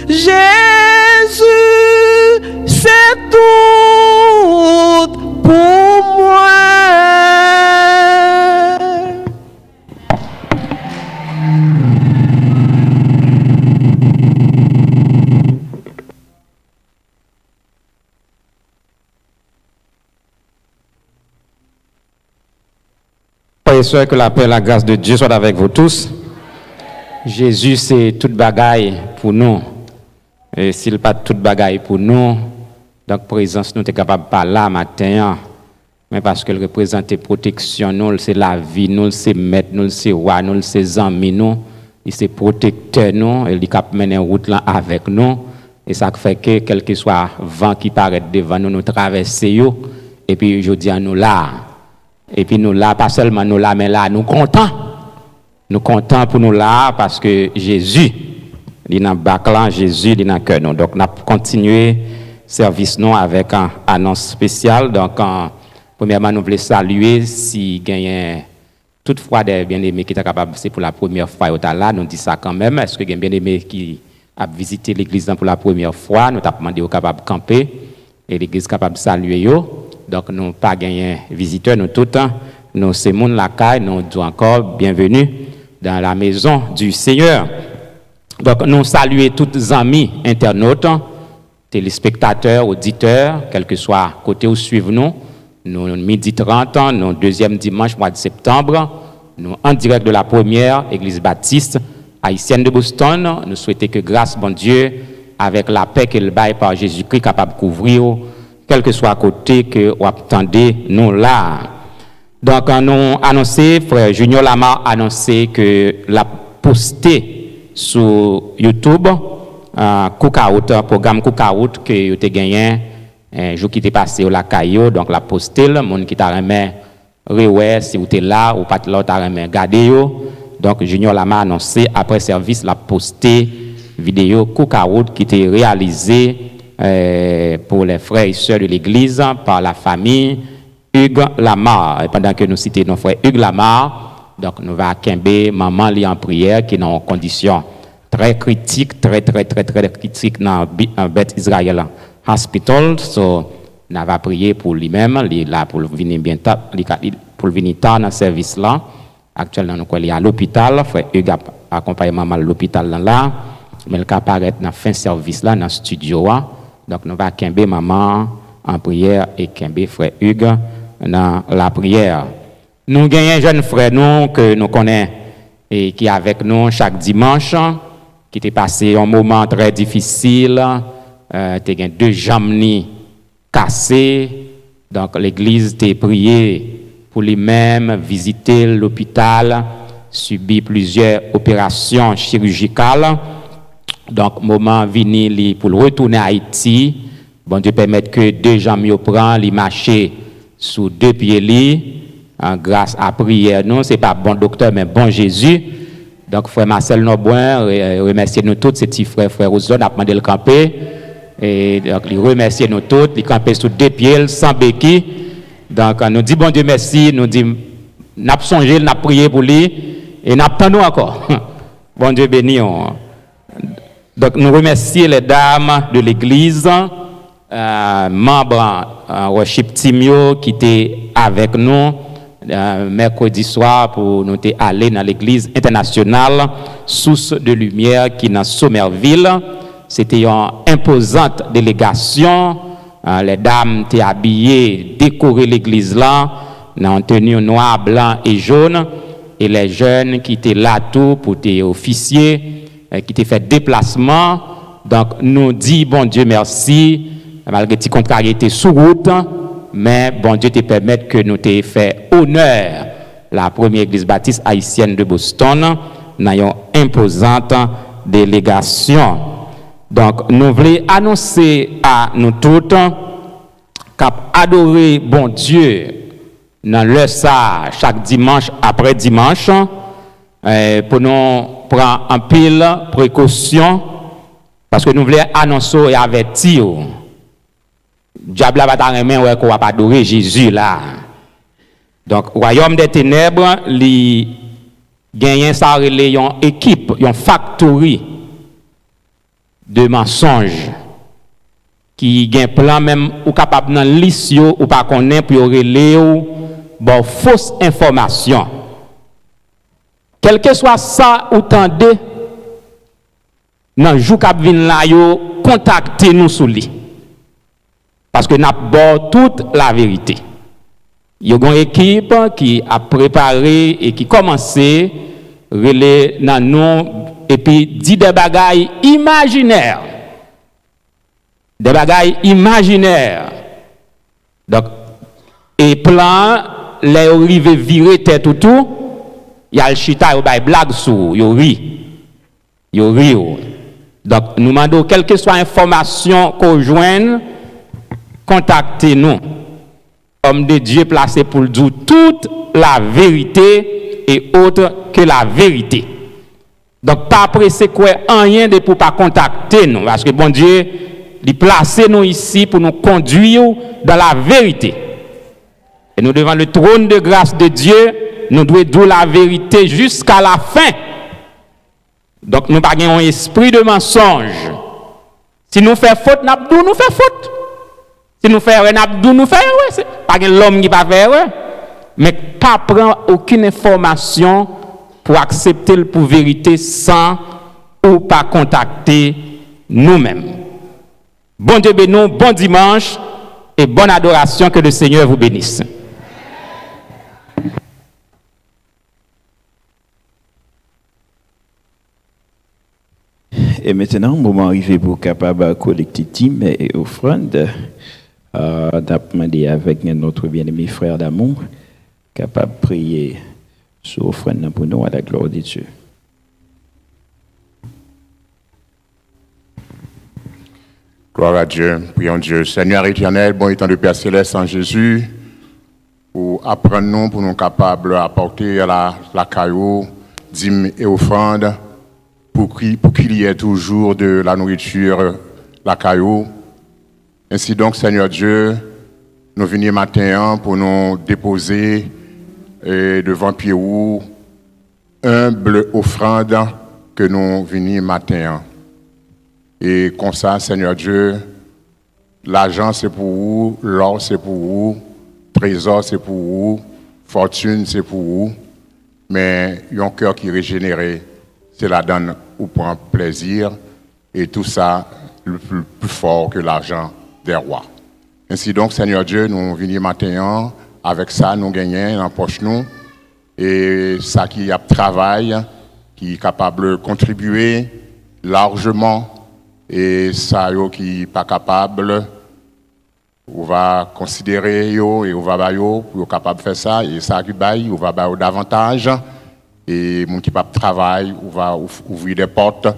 Jésus, c'est tout pour moi. Frères et sœurs, que la paix et la grâce de Dieu soient avec vous tous. Jésus, c'est toute bagaille pour nous. Et s'il n'est pas toute bagaille pour nous, donc présence nous est capable de parler là matin, mais parce qu'elle représente protection, nous, c'est la vie, nous, c'est maître, nous, c'est roi, nous, c'est amis, nous, c'est protecteur, nous, et il est capable de mener une route là avec nous. Et ça fait que, quel que soit le vent qui paraît devant nous, nous traversons, et puis je dis à nous là. Et puis nous là, pas seulement nous là, mais là, nous comptons. Nous comptons pour nous là, parce que Jésus, il est dans le bac là, Jésus, il est dans le cœur. Donc, nous avons continué le service nous avec une annonce spéciale. Donc, premièrement, nous voulons saluer si il y a toutefois des bien-aimés qui sont capables, c'est pour la première fois, là, nous disons ça quand même. Est-ce que il y a des bien-aimés qui ont visité l'église pour la première fois, nous avons demandé aux capables de camper, et l'église est capable de saluer eux. Donc, nous n'avons pas gagné visiteurs, nous tout le temps. Nous, c'est mon lacaille, nous disons encore bienvenue dans la maison du Seigneur. Donc, nous saluons tous les amis internautes, téléspectateurs, auditeurs, quel que soit côté où suivent-nous. Nous, midi 30, nous, deuxième dimanche, mois de septembre, nous, en direct de la première église baptiste haïtienne de Boston. Nous souhaitons que grâce, bon Dieu, avec la paix qu'il baille par Jésus-Christ, capable de couvrir quel que soit côté que vous attendez nous là. Donc, nous annoncé, frère Junior Lamar a annoncé que la posté sur YouTube, Cookout, programme Cookout que vous avez gagné, un jour qui était passé au Lacayo, donc la posté, le monde qui t'a remis, si vous êtes là, ou pas là, t'a remis, gardez. Donc, Junior Lamar a annoncé, après service, la posté vidéo Cookout qui était réalisée pour les frères et sœurs de l'Église par la famille Hugues Lamar. Et pendant que nous citons nos frères Hugues Lamar, donc nous allons quimber maman li en prière qui est dans une condition très critique, très critique dans Beth Israel Hospital. So, nous allons prier pour lui-même, il est là pour venir bien tard, pour venir tard dans le service là. Actuellement, nous sommes à l'hôpital, frère Hugues accompagne maman à l'hôpital là, mais il apparaît dans la fin service là, dans le studio. Donc, nous allons quimber maman en prière et quimber frère Hugues dans la prière. Nous avons un jeune frère nous, que nous connaissons et qui est avec nous chaque dimanche, qui était passé un moment très difficile. Il a 2 jambes cassées. Donc, l'église a prié pour lui-même, visiter l'hôpital, subir plusieurs opérations chirurgicales. Donc, moment venu pour retourner à Haïti, bon Dieu permet que 2 jambes prennent, les marcher sous 2 pieds, grâce à prière. Non, ce n'est pas bon docteur, mais bon Jésus. Donc, frère Marcel Noboin, remerciez nous tous, ces petits frères, frère Rousseau, n'a demandé le camper. Et donc, il remercie nous tous, il camper sous 2 pieds, sans béquille. Donc, nous dit bon Dieu merci, nous dit, n'a songé, n'a prié pour lui. Et nous attendons encore. Bon Dieu béni. Donc nous remercions les dames de l'église, membres worship team qui étaient avec nous mercredi soir pour nous aller dans l'église internationale Source de Lumière qui est dans Sommerville. C'était une imposante délégation. Les dames étaient habillées, décorées l'église là, dans une tenue noire, blanc et jaune. Et les jeunes qui étaient là tout pour les officiers, qui étaient fait déplacement. Donc nous dit bon Dieu merci, malgré des contrariétés sous route, mais bon Dieu te permet que nous t'ayons fait honneur la première église baptiste haïtienne de Boston dans une imposante délégation. Donc nous voulons annoncer à nous toutes qu'à adorer bon Dieu dans le ça chaque dimanche après dimanche pour nous prendre un pile précaution parce que nous voulons annoncer et avertir. Diable va t'arrêter ouais qu'on va pas adorer Jésus là. Donc royaume des ténèbres li gagne ça relé une équipe, une factory de mensonges qui gagne plan même ou capable dans liste ou pas connaît pour relé ou bon fausse information. Quel que soit ça ou tendez dans jou k'ap vinn la yo contactez nous sous lui. Parce que nous avons toute la vérité. Il y a une équipe qui a préparé et qui a commencé à relayer dans nous et puis dit des bagailles imaginaires. Des bagailles imaginaires. Donc, et plan, les arrivés virer tête ou tout, il y a le chita, il y a blague sous, il y a ri. Il y a ri. Donc, nous demandons, quelle que soit l'information qu'on joigne, contactez-nous. Homme de Dieu placé pour le dire toute la vérité et autre que la vérité. Donc, pas pressé quoi rien de pour pas contacter nous. Parce que bon Dieu, il place nous ici pour nous conduire dans la vérité. Et nous devant le trône de grâce de Dieu, nous devons dire la vérité jusqu'à la fin. Donc, nous n'avons pas un esprit de mensonge. Si nous faisons faute, nous faisons faute. Si nous faisons rien, nous faisons rien. C'est pas l'homme qui va faire rien. Mais pas prendre aucune information pour accepter pour vérité sans ou pas contacter nous-mêmes. Bon Dieu béni, bon dimanche et bonne adoration, que le Seigneur vous bénisse. Et maintenant, moment arrivé pour capable collecter team et offrande. D'apprendre avec notre bien-aimé frère d'amour, capable de prier sur offrande pour nous à la gloire de Dieu. Gloire à Dieu, prions Dieu. Seigneur éternel, bon étant de Père Céleste en Jésus, pour apprendre nous, pour nous capables d'apporter à la caillou, dîme et offrande, pour qu'il y ait toujours de la nourriture, la caillou. Ainsi donc, Seigneur Dieu, nous venons matin pour nous déposer devant Pierrot humble offrande que nous venons matin. Et comme ça, Seigneur Dieu, l'argent c'est pour vous, l'or c'est pour vous, trésor c'est pour vous, fortune c'est pour vous, mais un cœur qui est régénéré, c'est la donne où prend plaisir, et tout ça le plus fort que l'argent des rois. Ainsi donc, Seigneur Dieu, nous venons matin, avec ça, nous gagnons en poche nous, et ça qui a travail, qui est capable de contribuer largement, et ça qui n'est pas capable, on va considérer yo, et on va ba yo, pour capable de faire ça, et ça qui baille, on va ba davantage, et mon qui pas travail, on va ouvrir des portes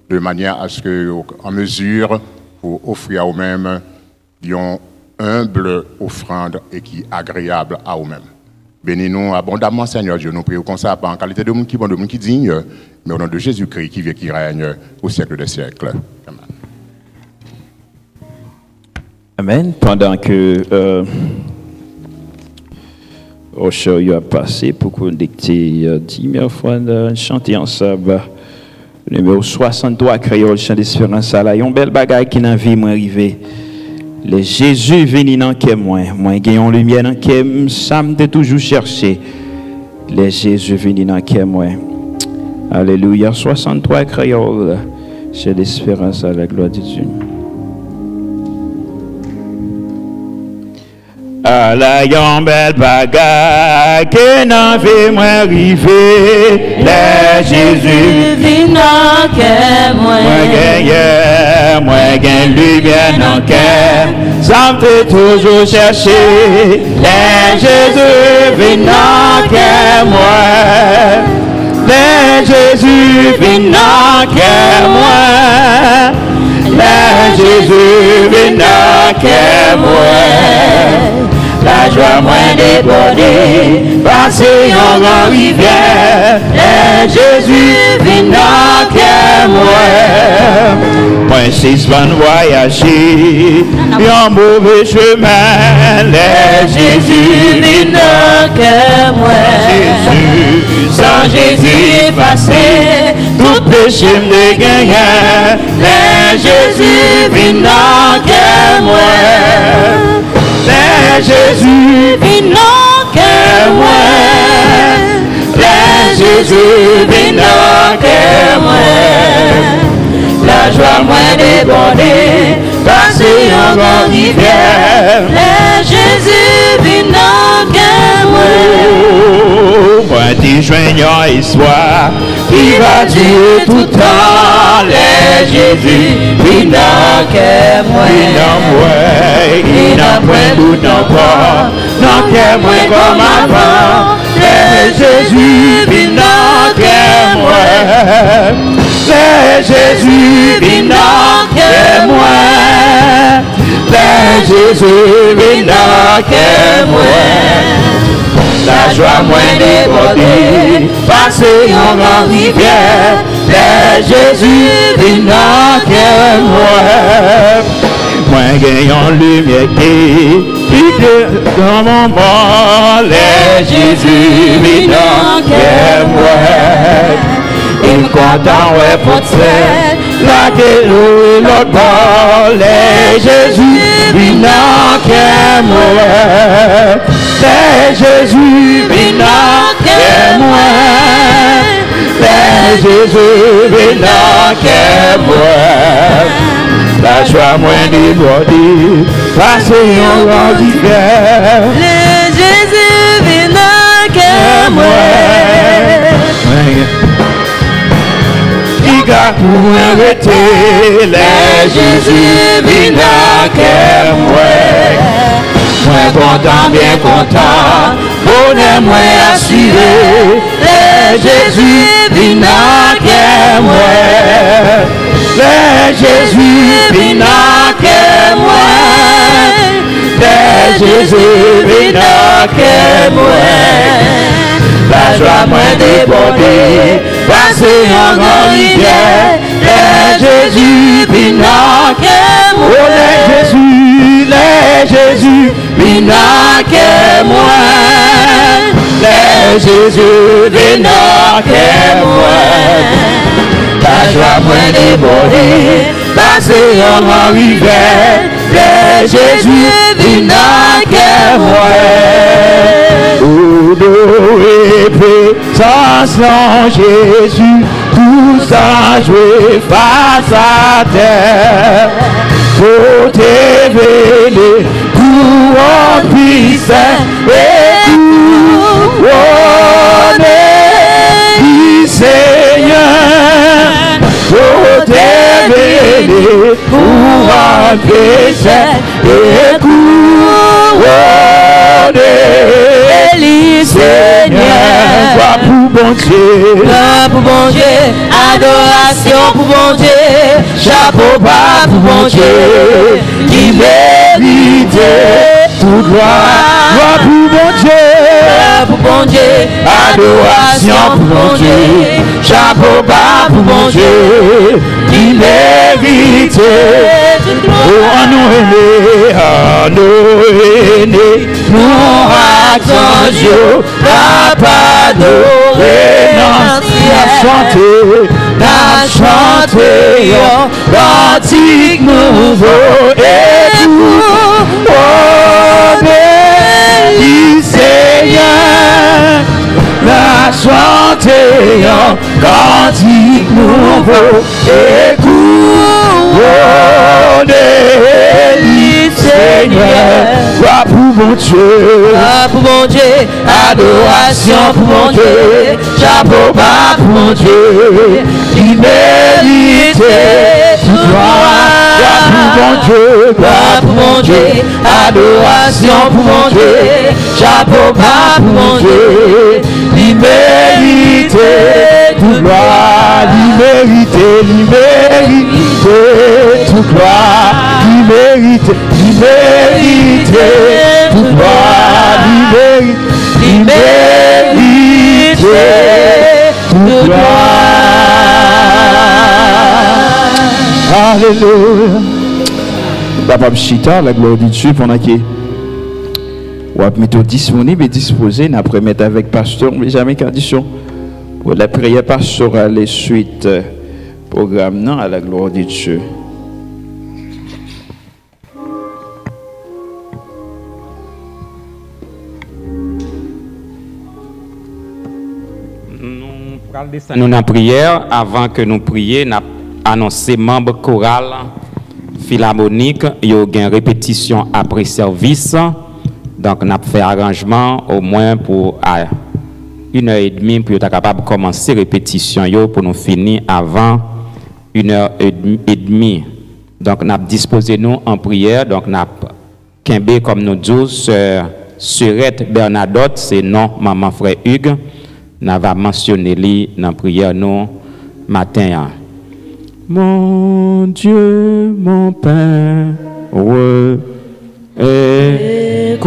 de manière à ce que en mesure pour offrir à eux-mêmes une humble offrande et qui est agréable à eux-mêmes. Bénis-nous abondamment, Seigneur Dieu. Nous prions comme ça, pas en qualité de monde qui bon, de monde qui digne, mais au nom de Jésus-Christ qui vit, qui règne au siècle des siècles. Amen. Amen. Pendant que au show il a passé pour qu'on dicte 10 fois de chanter ensemble. Numéro 63, créole, chant d'espérance à la. Yon belle bagaille qui n'a vie moi arrivé. Le Jésus venu dans que moi gagnons lumière dans que ça me toujours cherché. Le Jésus venu dans que moi. Alléluia, 63 créole, chant d'espérance à la gloire de Dieu. À la yon belle bagaille que n'a vie moi arrivé, le Jésus vient dans que moi gagne lumière dans que ça me toujours cherché, le Jésus vient dans que moi, le Jésus vient dans que moi, le Jésus vient dans que moi. La joie moins débordée, passer en grande rivière, et Jésus vient dans que moi. Moi, si je vais voyager, un mauvais chemin, le Jésus vient dans que moi. Jésus, sans Jésus passé, tout péché me gagne, le Jésus vient dans que moi. Le Jésus vient dans que moi, le Jésus vient dans que moi, la joie moins débordée, passer en grande rivière, le Jésus vient dans que moi. Moi, t'y joignant histoire qui va durer tout le temps, le Jésus vient dans que moi. Il n'a point doute encore, non que moi comme avant, le Jésus vient dans que moi, le Jésus vient dans que moi, le Jésus vient dans que moi, la joie moins débordée, passer en grande rivière, le Jésus vient dans que moi. Moi gagnant lumière qui dans mon bord, le Jésus vient dans que moi. Il me content ouais pour la gueule et l'autre bord, le Jésus vient dans que moi. Le Jésus vient dans que moi. Le Jésus vient dans que moi. La joie moins débordée, passer en grande hiver. Le Jésus vient dans que moi. Il a pour arrêter, le Jésus vient dans que moi. Moi content, bien content, bonheur moins assuré, le Jésus vient dans que moi. Le Jésus vient dans que moi, le Jésus vient dans que moi, la joie moins débordée, passer en grande rivière, le Jésus vient dans que moi, le Jésus vient dans que moi, le Jésus vient dans que moi. La joie moins débordée, passer en grande rivière, le Jésus vient dans que moi. Tout et présence en Jésus, tout ça joué face à terre. Faut t'éveiller, couronne puissant et couronne du Seigneur. Faut t'éveiller, couronne puissant et couronne du Seigneur. Gloire pour bon Dieu, gloire pour bon Dieu, adoration pour bon Dieu, chapeau bas pour bon Dieu, qui mérite toute gloire. Gloire pour bon Dieu, pour bon Dieu, adoration pour bon Dieu, chapeau bas pour bon Dieu, qui mérite. Oh, nous aînés, Nous attendons la padorer, la chanter, l'antique nouveau et tout. Oh, béni Seigneur, la chanter, l'antique nouveau et tout. oh, béni Seigneur, gloire pour mon Dieu, Pour mon Dieu, adoration pour mon Dieu, chapeau bas pour mon Dieu, qui mérite toute gloire pour mon Dieu, pour mon Dieu, adoration pour mon Dieu, chapeau bas pour mon Dieu, qui mérite toute gloire, il mérite toute gloire, il mérite toute gloire, il mérite toute gloire. Alléluia. Papa Chita, la gloire de Dieu, pendant que vous êtes disponible et disposé, après mettre avec pasteur, mais jamais condition pour la prière pastorale et suite programme non à la gloire de Dieu. Nous avons prière avant que nous prions, nous avons annoncé membres choral philharmonique, il y a une répétition après service. Donc nous avons fait arrangement au moins pour 1h30 pour être capable de commencer la répétition pour nous finir avant 1h30. Donc nous avons disposé nous en prière. Donc nous avons Kembe comme nous disons, Surette Bernadotte, c'est non maman frère Hugues. Nous avons mentionné lui dans la prière nous matin. Mon Dieu, mon Père, écoute-moi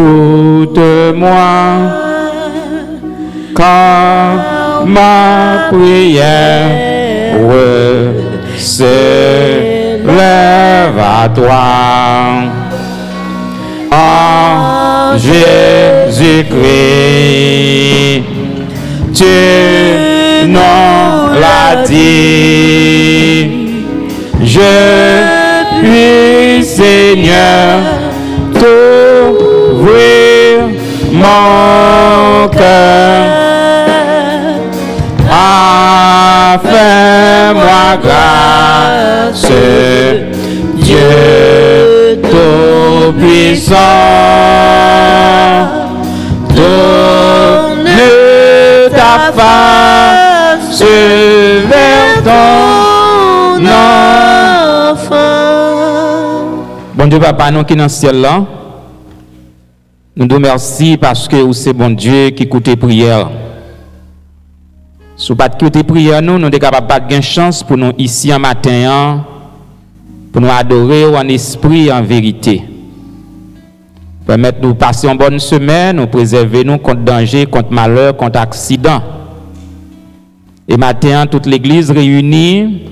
quand ma prière s'élève à toi. En Jésus-Christ, tu nous l'as dit. Je puis, Seigneur, t'ouvrir mon cœur. Fais-moi grâce, Dieu Tout-Puissant. Tourne ta face vers ton enfant. Bon Dieu, Papa, nous qui dans le ciel là, nous te remercions parce que c'est bon Dieu qui écoute tes prières. Si nous ne pouvons pas prières, nous sommes capables de chance pour nous ici en matin, pour nous adorer en esprit et en vérité. Permettre nous passer une bonne semaine, nous préserver nous contre danger, contre malheur, contre accident. Et matin, toute l'église réunie,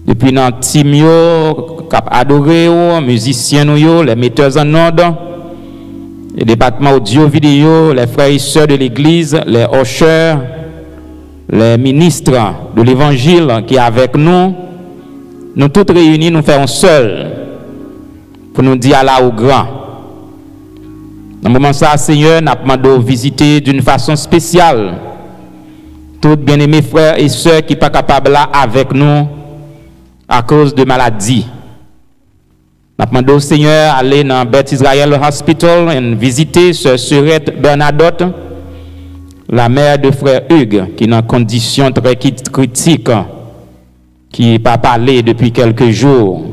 depuis notre team, cap adorer, musiciens, les metteurs en ordre, les départements audio, vidéo, les frères et sœurs de l'église, les ushers, les ministres de l'évangile qui est avec nous, nous tous réunis, nous faisons seul pour nous dire à la au grand. Dans le moment ça, Seigneur, nous demandons de visiter d'une façon spéciale tous bien-aimés frères et sœurs qui ne sont pas capables là avec nous à cause de maladies. Nous demandons au Seigneur d'aller dans Beth Israel Hospital et visiter Sœur Surette Bernadotte, la mère de frère Hugues, qui est en condition très critique, qui n'a pas parlé depuis quelques jours.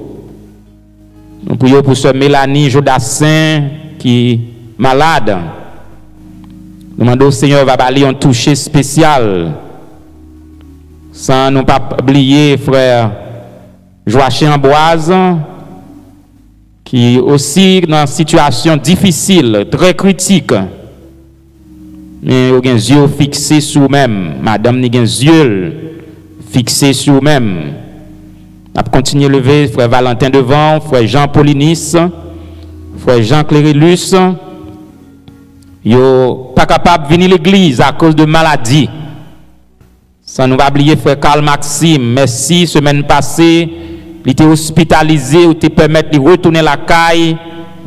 Nous prions pour Sœur Mélanie Jodassin, qui est malade. Nous demandons au Seigneur va aller un toucher spécial, sans nous pas oublier frère Joachim Amboise, qui est aussi dans une situation difficile, très critique. mais vous avez les yeux fixés sur vous-même. Madame, vous avez les yeux fixés sur vous-même. On va continuer à lever frère Valentin devant, frère Jean Paulinis, frère Jean Clérilus. Yo pas capable de venir à l'église à cause de maladie. Sans nous oublier frère Karl Maxime, merci semaine passée, il était hospitalisé ou te permettre de retourner la caille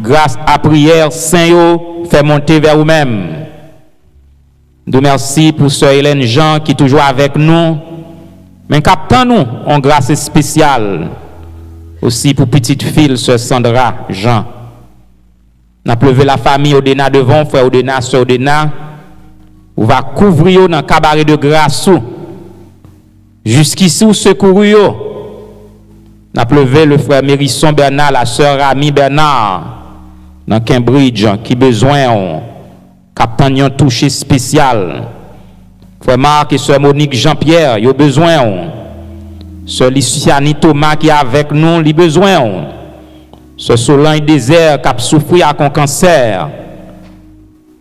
grâce à prière Saint yo fait monter vers vous-même. Nous merci pour sœur Hélène Jean qui est toujours avec nous. Mais captant nous en grâce spéciale aussi pour petite fille sœur Sandra Jean. N'a levé la famille Odena devant frère Odena sœur Odena. On va couvrir dans cabaret de grâce. Jusqu'ici ou secouru yo. N'a levé le frère Mérisson Bernard, la sœur Rami Bernard dans Cambridge qui besoin captant un touché spécial. Frère Marc et sœur Monique Jean-Pierre, ils ont besoin. Sœur Luciani Thomas qui est avec nous, ils ont besoin. Sœur Solange Désert qui a souffert à un cancer,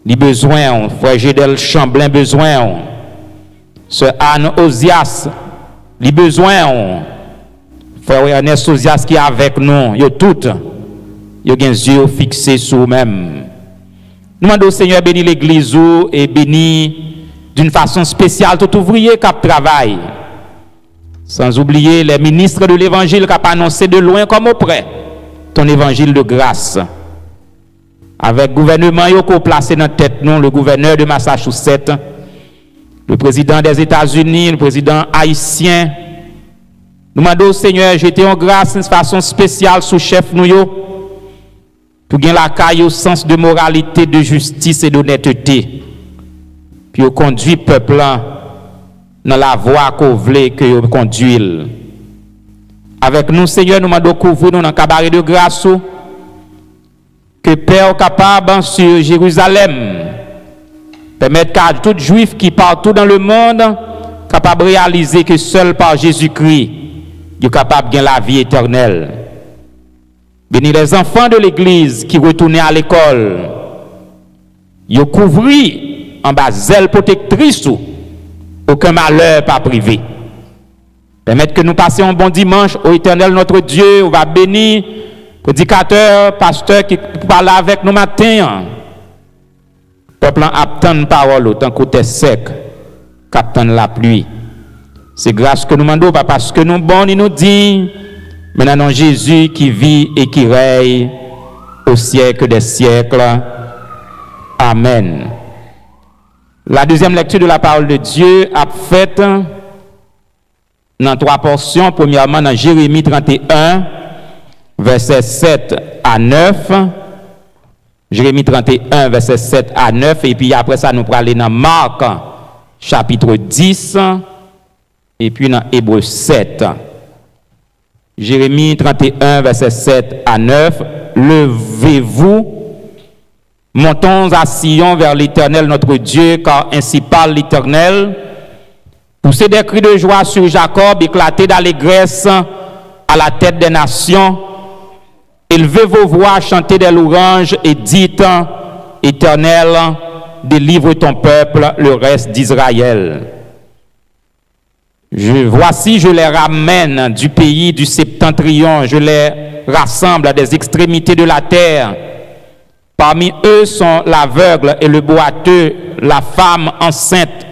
ils ont besoin. Frère Gédel Chamblin, besoin. Sœur Anne Ozias, ils ont besoin. Frère Ernest Ozias qui est avec nous, ils ont toutes. Ils ont les yeux fixés sur eux-mêmes. Nous demandons au Seigneur bénir l'église et bénir d'une façon spéciale tout ouvrier qui travaille. Sans oublier les ministres de l'évangile qui ont annoncé de loin comme auprès ton évangile de grâce. Avec le gouvernement qui a placé dans tête nous, le gouverneur de Massachusetts, le président des États-Unis, le président haïtien. Nous demandons au Seigneur jeter en grâce d'une façon spéciale sous chef nous pour gagner la caille au sens de moralité, de justice et d'honnêteté. Puis on conduit le peuple dans la voie qu'on voulait que on conduise. Avec nous, Seigneur, nous demandons couvrir nous dans le cabaret de grâce que Père capable sur Jérusalem permettre qu'à tout juif qui partout dans le monde capable de réaliser que seul par Jésus-Christ il est capable de gagner la vie éternelle. Bénis les enfants de l'église qui retournent à l'école. Ils couvrent en bas zèle protectrice, aucun malheur pas privé. Permettre que nous passions un bon dimanche au Éternel notre Dieu. On va bénir prédicateur, pasteur qui parle avec nous matin. Peuple attend une parole autant côté sec qu'attend la pluie. C'est grâce que nous demandons, pas parce que nous bons, il nous dit, mais non Jésus qui vit et qui règne au siècle des siècles. Amen. La deuxième lecture de la parole de Dieu a faite dans trois portions. Premièrement, dans Jérémie 31, versets 7 à 9. Jérémie 31, versets 7 à 9. Et puis après ça, nous allons aller dans Marc, chapitre 10. Et puis dans Hébreux 7. Jérémie 31, versets 7 à 9. Levez-vous. Montons à Sion vers l'Éternel notre Dieu, car ainsi parle l'Éternel. Poussez des cris de joie sur Jacob, éclatez d'allégresse à la tête des nations. Élevez vos voix, chantez des louanges et dites, Éternel, délivre ton peuple, le reste d'Israël. Voici, je les ramène du pays du septentrion, je les rassemble à des extrémités de la terre. Parmi eux sont l'aveugle et le boiteux, la femme enceinte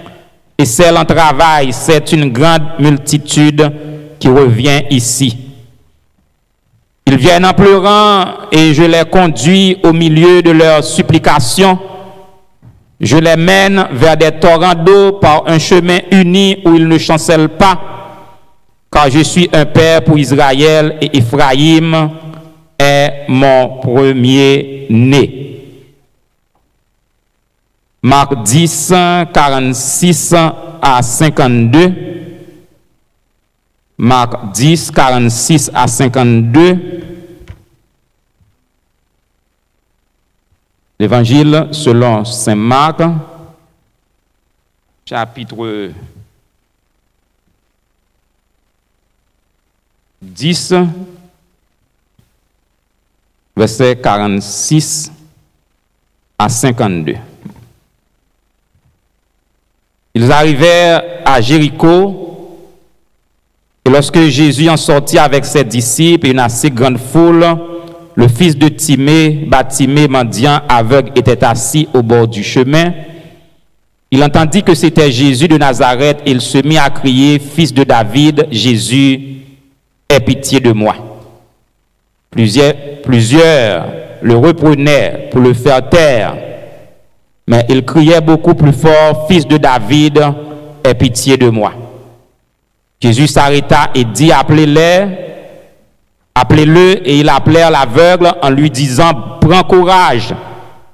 et celle en travail. C'est une grande multitude qui revient ici. Ils viennent en pleurant et je les conduis au milieu de leurs supplications. Je les mène vers des torrents d'eau par un chemin uni où ils ne chancellent pas, car je suis un père pour Israël et Ephraïm est mon premier-né. Marc 10, 46 à 52. Marc 10, 46 à 52. L'évangile selon saint Marc, chapitre 10, verset 46 à 52. Ils arrivèrent à Jéricho, et lorsque Jésus en sortit avec ses disciples et une assez grande foule, le fils de Timée, Bartimée, mendiant aveugle, était assis au bord du chemin. Il entendit que c'était Jésus de Nazareth et il se mit à crier, « Fils de David, Jésus, aie pitié de moi. » Plusieurs le reprenaient pour le faire taire, mais il criait beaucoup plus fort, « Fils de David, aie pitié de moi. » Jésus s'arrêta et dit, « Appelez-le, et ils appelèrent l'aveugle en lui disant, « Prends courage,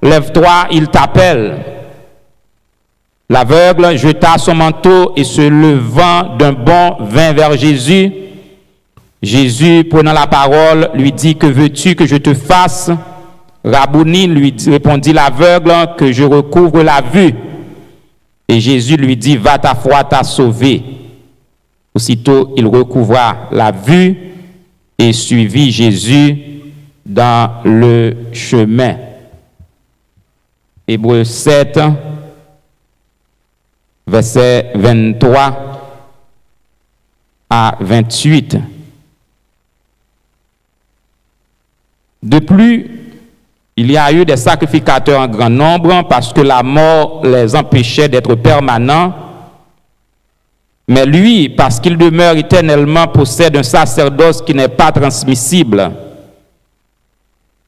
lève-toi, il t'appelle. » L'aveugle jeta son manteau et se levant d'un bond vint vers Jésus. Jésus, prenant la parole, lui dit, « Que veux-tu que je te fasse ?» Rabouni, répondit l'aveugle, « Que je recouvre la vue. » Et Jésus lui dit, « Va, ta foi t'a sauvé. » Aussitôt, il recouvra la vue et suivit Jésus dans le chemin. Hébreux 7, versets 23 à 28. De plus, il y a eu des sacrificateurs en grand nombre parce que la mort les empêchait d'être permanents. Mais lui, parce qu'il demeure éternellement, possède un sacerdoce qui n'est pas transmissible.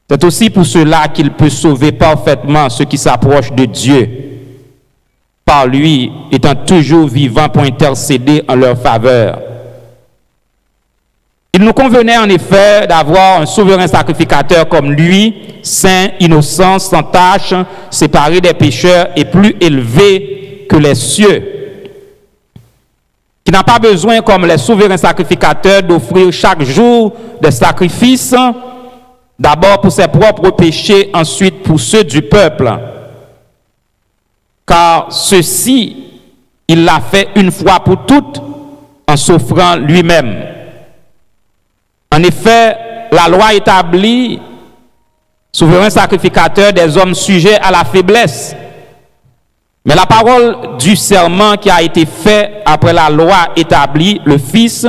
C'est aussi pour cela qu'il peut sauver parfaitement ceux qui s'approchent de Dieu, par lui étant toujours vivant pour intercéder en leur faveur. Il nous convenait en effet d'avoir un souverain sacrificateur comme lui, saint, innocent, sans tache, séparé des pécheurs et plus élevé que les cieux, qui n'a pas besoin, comme les souverains sacrificateurs, d'offrir chaque jour des sacrifices, d'abord pour ses propres péchés, ensuite pour ceux du peuple. Car ceci, il l'a fait une fois pour toutes, en s'offrant lui-même. En effet, la loi établit souverain sacrificateur des hommes sujets à la faiblesse. Mais la parole du serment qui a été fait après la loi établit le Fils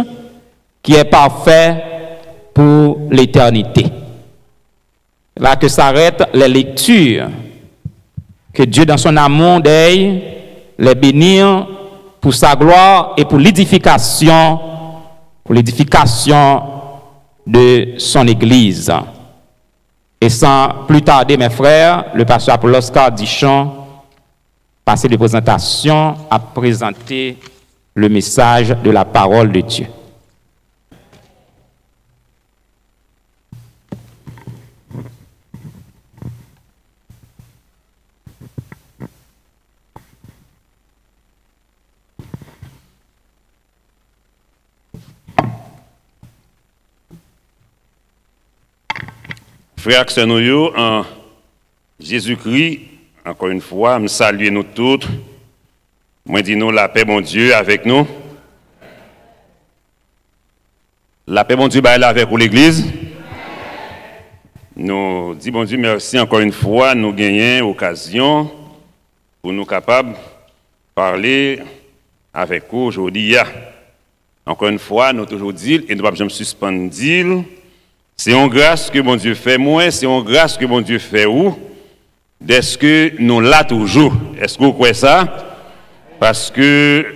qui est parfait pour l'éternité. Là que s'arrêtent les lectures. Que Dieu, dans son amour, d'aille les bénir pour sa gloire et pour l'édification de son Église. Et sans plus tarder, mes frères, le pasteur Apollos Cardichon, passé de présentation, a présenté le message de la parole de Dieu. Frères et sœurs, en Jésus-Christ, encore une fois, je salue nous toutes. Moi, dis nous la paix, mon Dieu, avec nous. La paix, mon Dieu, est là avec vous, l'Église. Nous disons, bon Dieu, merci encore une fois. Nous gagnons occasion pour nous capables de parler avec vous aujourd'hui. Encore une fois, nous toujours dit, et nous ne pouvons pas suspendre dire. C'est une grâce que mon Dieu fait moi, c'est une grâce que mon Dieu fait où? Est-ce que nous l'a toujours? Est-ce que vous croyez ça? Parce que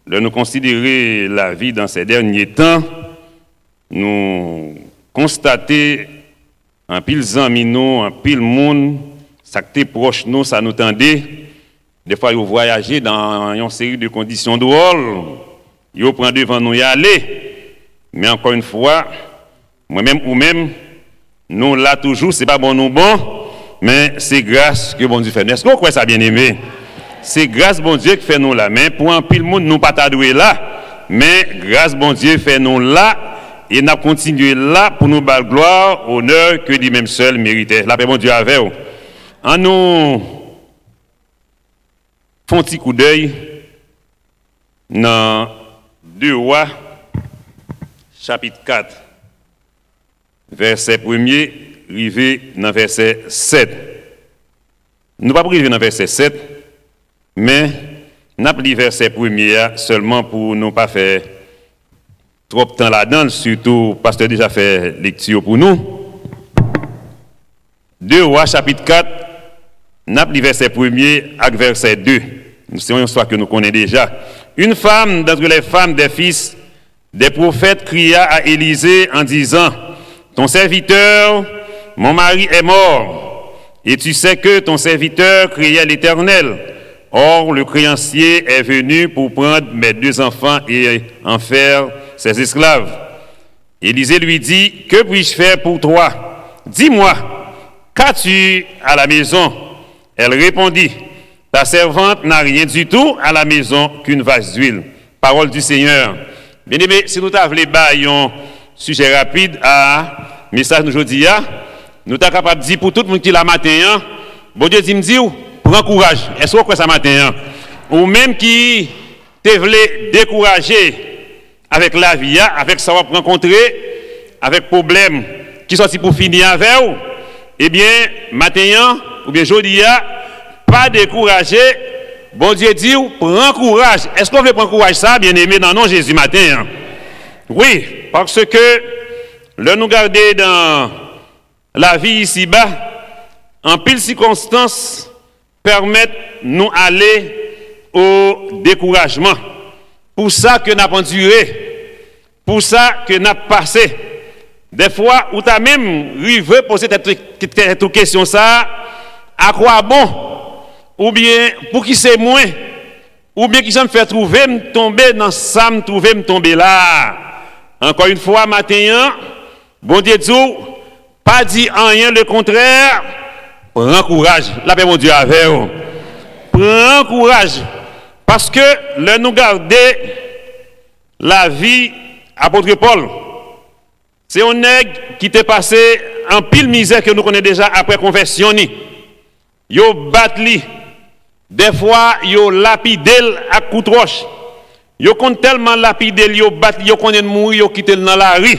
de nous considérer la vie dans ces derniers temps, nous constatons en pile amis nous, en pile monde, ça qui est proche nous, ça nous tendait. Des fois, ils voyager dans une série de conditions drôles, ils prennent devant nous y aller. Mais encore une fois, moi-même ou même, nous là toujours, c'est pas bon nous bon, mais c'est grâce que bon Dieu fait. Est-ce que vous croyez ça bien aimé? C'est grâce bon Dieu qui fait nous là. Mais pour un pile monde, nous pas t'adouer là, mais grâce bon Dieu fait nous là, et nous continuer là pour nous battre gloire, honneur que lui-même seul méritait. La paix bon Dieu avec vous. En nous font un petit coup d'œil dans 2 Rois, chapitre 4. Verset 1er, rivé dans verset 7. Nous ne pouvons pas arriver dans verset 7, mais n'a pas lu verset premier seulement pour nous pas faire trop de temps là-dedans, surtout parce que déjà fait lecture pour nous. 2 Rois chapitre 4, n'a pas lu verset premier avec verset 2. C'est une histoire que nous connaissons déjà. Une femme d'entre les femmes des fils des prophètes cria à Élisée en disant: ton serviteur, mon mari est mort, et tu sais que ton serviteur criait à l'Éternel. Or, le créancier est venu pour prendre mes 2 enfants et en faire ses esclaves. Élisée lui dit: que puis-je faire pour toi? Dis-moi, qu'as-tu à la maison? Elle répondit: ta servante n'a rien du tout à la maison qu'une vase d'huile. Parole du Seigneur. Bien aimé, si nous t'avons un sujet rapide à message d'aujourd'hui, nous sommes capables de dire pour tout le monde qui l'a matin, bon Dieu dit, me dit, prends courage. Est-ce que ça matin? Ou même qui te voulait décourager avec la vie, avec ça va rencontrer, avec problème qui sont pour finir avec vous, eh bien, matin, ou bien aujourd'hui, pas décourager. Bon Dieu dit, prends courage. Est-ce qu'on veut prendre courage ça, bien aimé, dans le nom de Jésus matin? Oui, parce que le nous garder dans la vie ici-bas, en pile circonstances, permettent nous aller au découragement. Pour ça que nous avons enduré, pour ça que nous avons passé. Des fois, où tu as même rivé poser cette question ça, à quoi bon? Ou bien, pour qui c'est moins, ou bien qui j'aime faire trouver, me tomber dans ça, me trouver, me tomber là. Encore une fois, matin, bon Dieu dit, pas dit rien le contraire, prends courage. La paix, mon Dieu, avec vous. Prends courage. Parce que le nous garder la vie, apôtre Paul, c'est un nègre qui t'est passé en pile misère que nous connaissons déjà après conversion. Yo batli. Des fois, yo lapidé à coup de roche. Yo compte tellement lapidé, yo batli, yo connaît mourir, yo quitté dans la rue.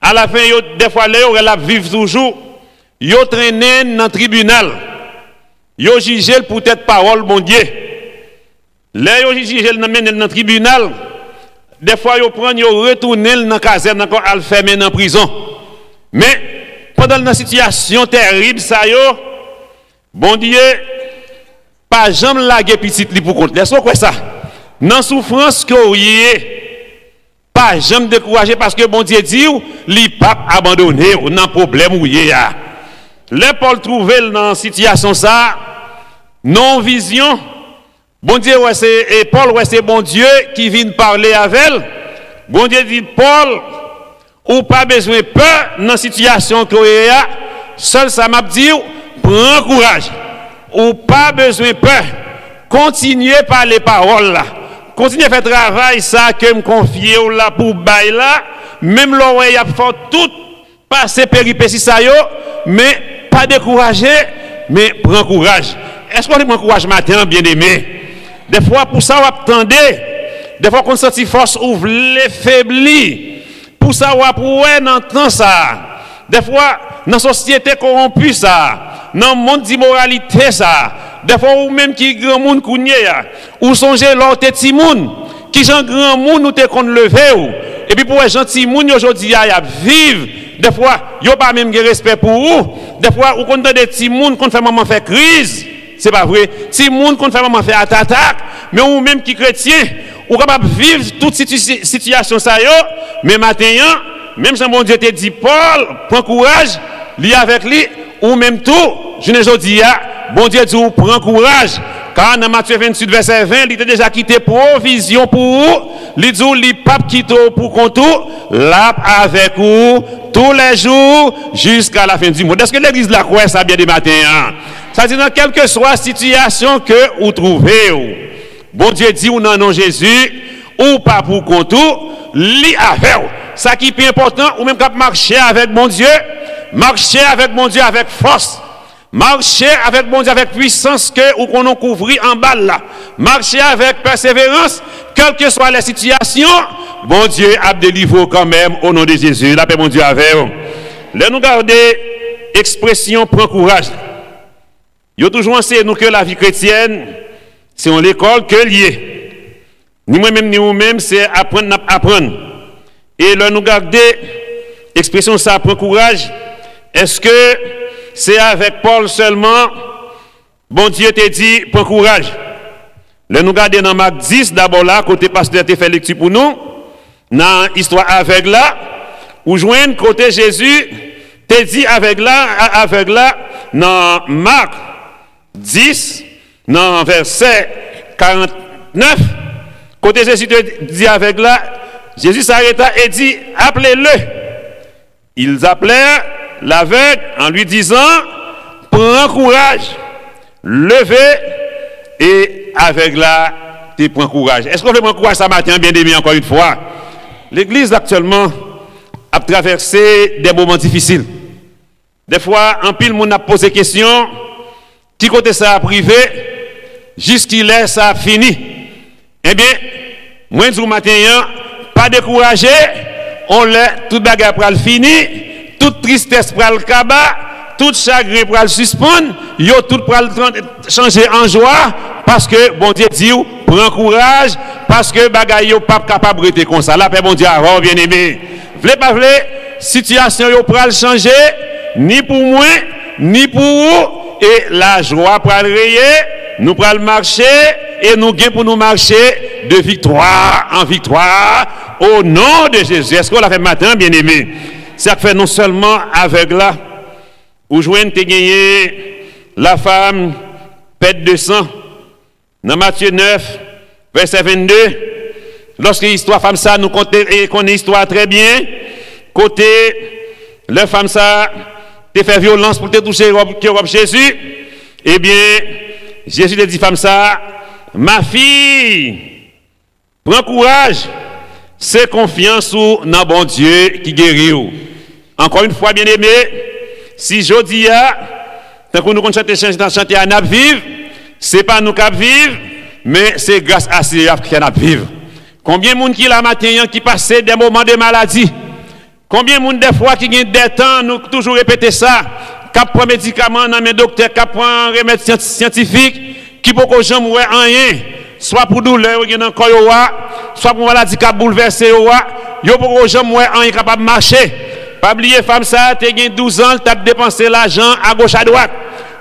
À la fin, yo des fois, yo la vivre toujours. Yo traîné dans le tribunal. Yo jugé pour tête parole, bon Dieu. Là, yo jugé dans le tribunal. Des fois, yo prend, yo retourne dans la caserne, encore à le fermer dans la prison. Mais, pendant une situation terrible, ça yo, bon Dieu, pas jamais laguer petit li pour compte. Laisse-moi quoi ça? Dans souffrance que vous pas jamais décourager parce que bon Dieu dit li pas abandonné dans problème où y a. Les Paul trouvé dans situation ça non vision. Bon Dieu ouais c'est et Paul ouais c'est bon Dieu qui vient parler avec elle. Bon Dieu dit Paul ou pas besoin peur dans situation que y a. Seul ça m'a dit prends courage. Ou pas besoin de peur. Continuez par les paroles là. Continuez à faire travail ça que me confier là pour bail là. Même là il y a fait tout passer péripéties ça yo, mais pas décourager, mais prends courage. Est-ce qu'on prend courage matin bien aimé? Des fois pour ça on attendez. Des fois qu'on senti force ouvre les faiblis. Pour ça on pour dans temps ça. Des fois dans société corrompue ça. Dans le monde d'immoralité, ça. Des fois, ou même qui grand monde kounye, ou songez l'autre petit monde, qui j'en grand monde nous te kon lever, et puis pour les gens petit monde aujourd'hui, y a vivre. Des fois, yo pas même de respect pour vous. Des fois, ou konta des petits monde qu'on fait maman faire crise. C'est pas vrai. Petit monde qu'on fait maman faire attaque, mais ou même qui chrétien, ou capable vivre toute situation ça yo, mais matin, même si mon Dieu te dit Paul, prends courage, li avec lui. Ou même tout, je ne dis pas, bon Dieu dit, prends courage. Car dans Matthieu 28, verset 20, il était déjà quitté provision pour vous. Il dit, il pas quitté pour compte là avec vous tous les jours jusqu'à la fin du mois. Est-ce que l'église la croit ça bien des matins? Ça dit, dans quelle que soit la situation que vous trouvez, bon Dieu dit, ou non, non, Jésus, ou pas pour compte li avec vous. Ça qui est important, ou même quand marcher avec mon Dieu. Marcher avec mon Dieu avec force. Marcher avec mon Dieu avec puissance que ou qu'on a couvri en bas là. Marcher avec persévérance, quelles que soient les situations. Bon Dieu a délivré quand même au nom de Jésus. La paix mon Dieu avec vous. Là nous garder expression prends courage. Il y a toujours enseigné nous que la vie chrétienne c'est en l'école que lié. Ni moi-même, ni vous-même, c'est apprendre, apprendre. Et là, nous garder, expression ça, prend courage. Est-ce que c'est avec Paul seulement, bon Dieu t'a dit, prends courage. Là, nous gardons dans Marc 10, d'abord là, côté pasteur t'a fait lecture pour nous, dans l'histoire aveugle là, où joignent côté Jésus, t'a dit aveugle là, dans Marc 10, dans verset 49, côté Jésus te dit aveugle là, Jésus s'arrêta et dit, appelez-le. Ils appelèrent l'aveugle en lui disant, prends courage, levez, et aveugle là, tu prends courage. Est-ce qu'on veut prendre courage ce matin, bien aimé, encore une fois? L'Église actuellement a traversé des moments difficiles. Des fois, un pile monde a posé question, qui côté ça a privé, jusqu'il est ça a fini. Eh bien, moi, ce matin, pas découragé, on l'a, toute bagarre pour le fini, toute tristesse pour le cabas, tout chagrin pour le suspendre, yo tout pour le changer en joie, parce que bon Dieu dit, prends courage, parce que bagaille yo pas capable de rester comme ça. La paix bon Dieu avant, bien aimé. Vle pas vle, situation yo pour le changer, ni pour moi, ni pour vous, et la joie pour le rayer, nous pour le marcher, et nous gain pour nous marcher de victoire en victoire, au nom de Jésus. Est-ce qu'on l'a fait matin, bien aimé? Ça fait non seulement aveugle là, où joigne te gagné la femme pète de sang, dans Matthieu 9, verset 22, lorsque l'histoire femme ça nous connaît l'histoire très bien, côté la femme ça te fait violence pour te toucher robe Jésus, eh bien, Jésus te dit femme ça, ma fille, prends courage, c'est confiance dans bon Dieu qui guérit. Encore une fois, bien aimé, si je dis, tant que nous continuons chanter à nous vivre, ce n'est pas nous qui vivons, mais c'est grâce à ces qui nous vivons. Combien de monde qui la matin qui passe des moments de maladie? Combien de monde des fois qui ont des temps, nous toujours répéter ça, qui prend médicaments dans mes docteurs, qui prend remède scientifique, qui peut jamais voir rien, soit pour douleur ou dans corps, soit pour maladie qui a bouleversé, yo peut jamais voir rien capable de marcher. Pas oublier femme ça, tu as 12 ans, tu as dépensé l'argent à gauche à droite.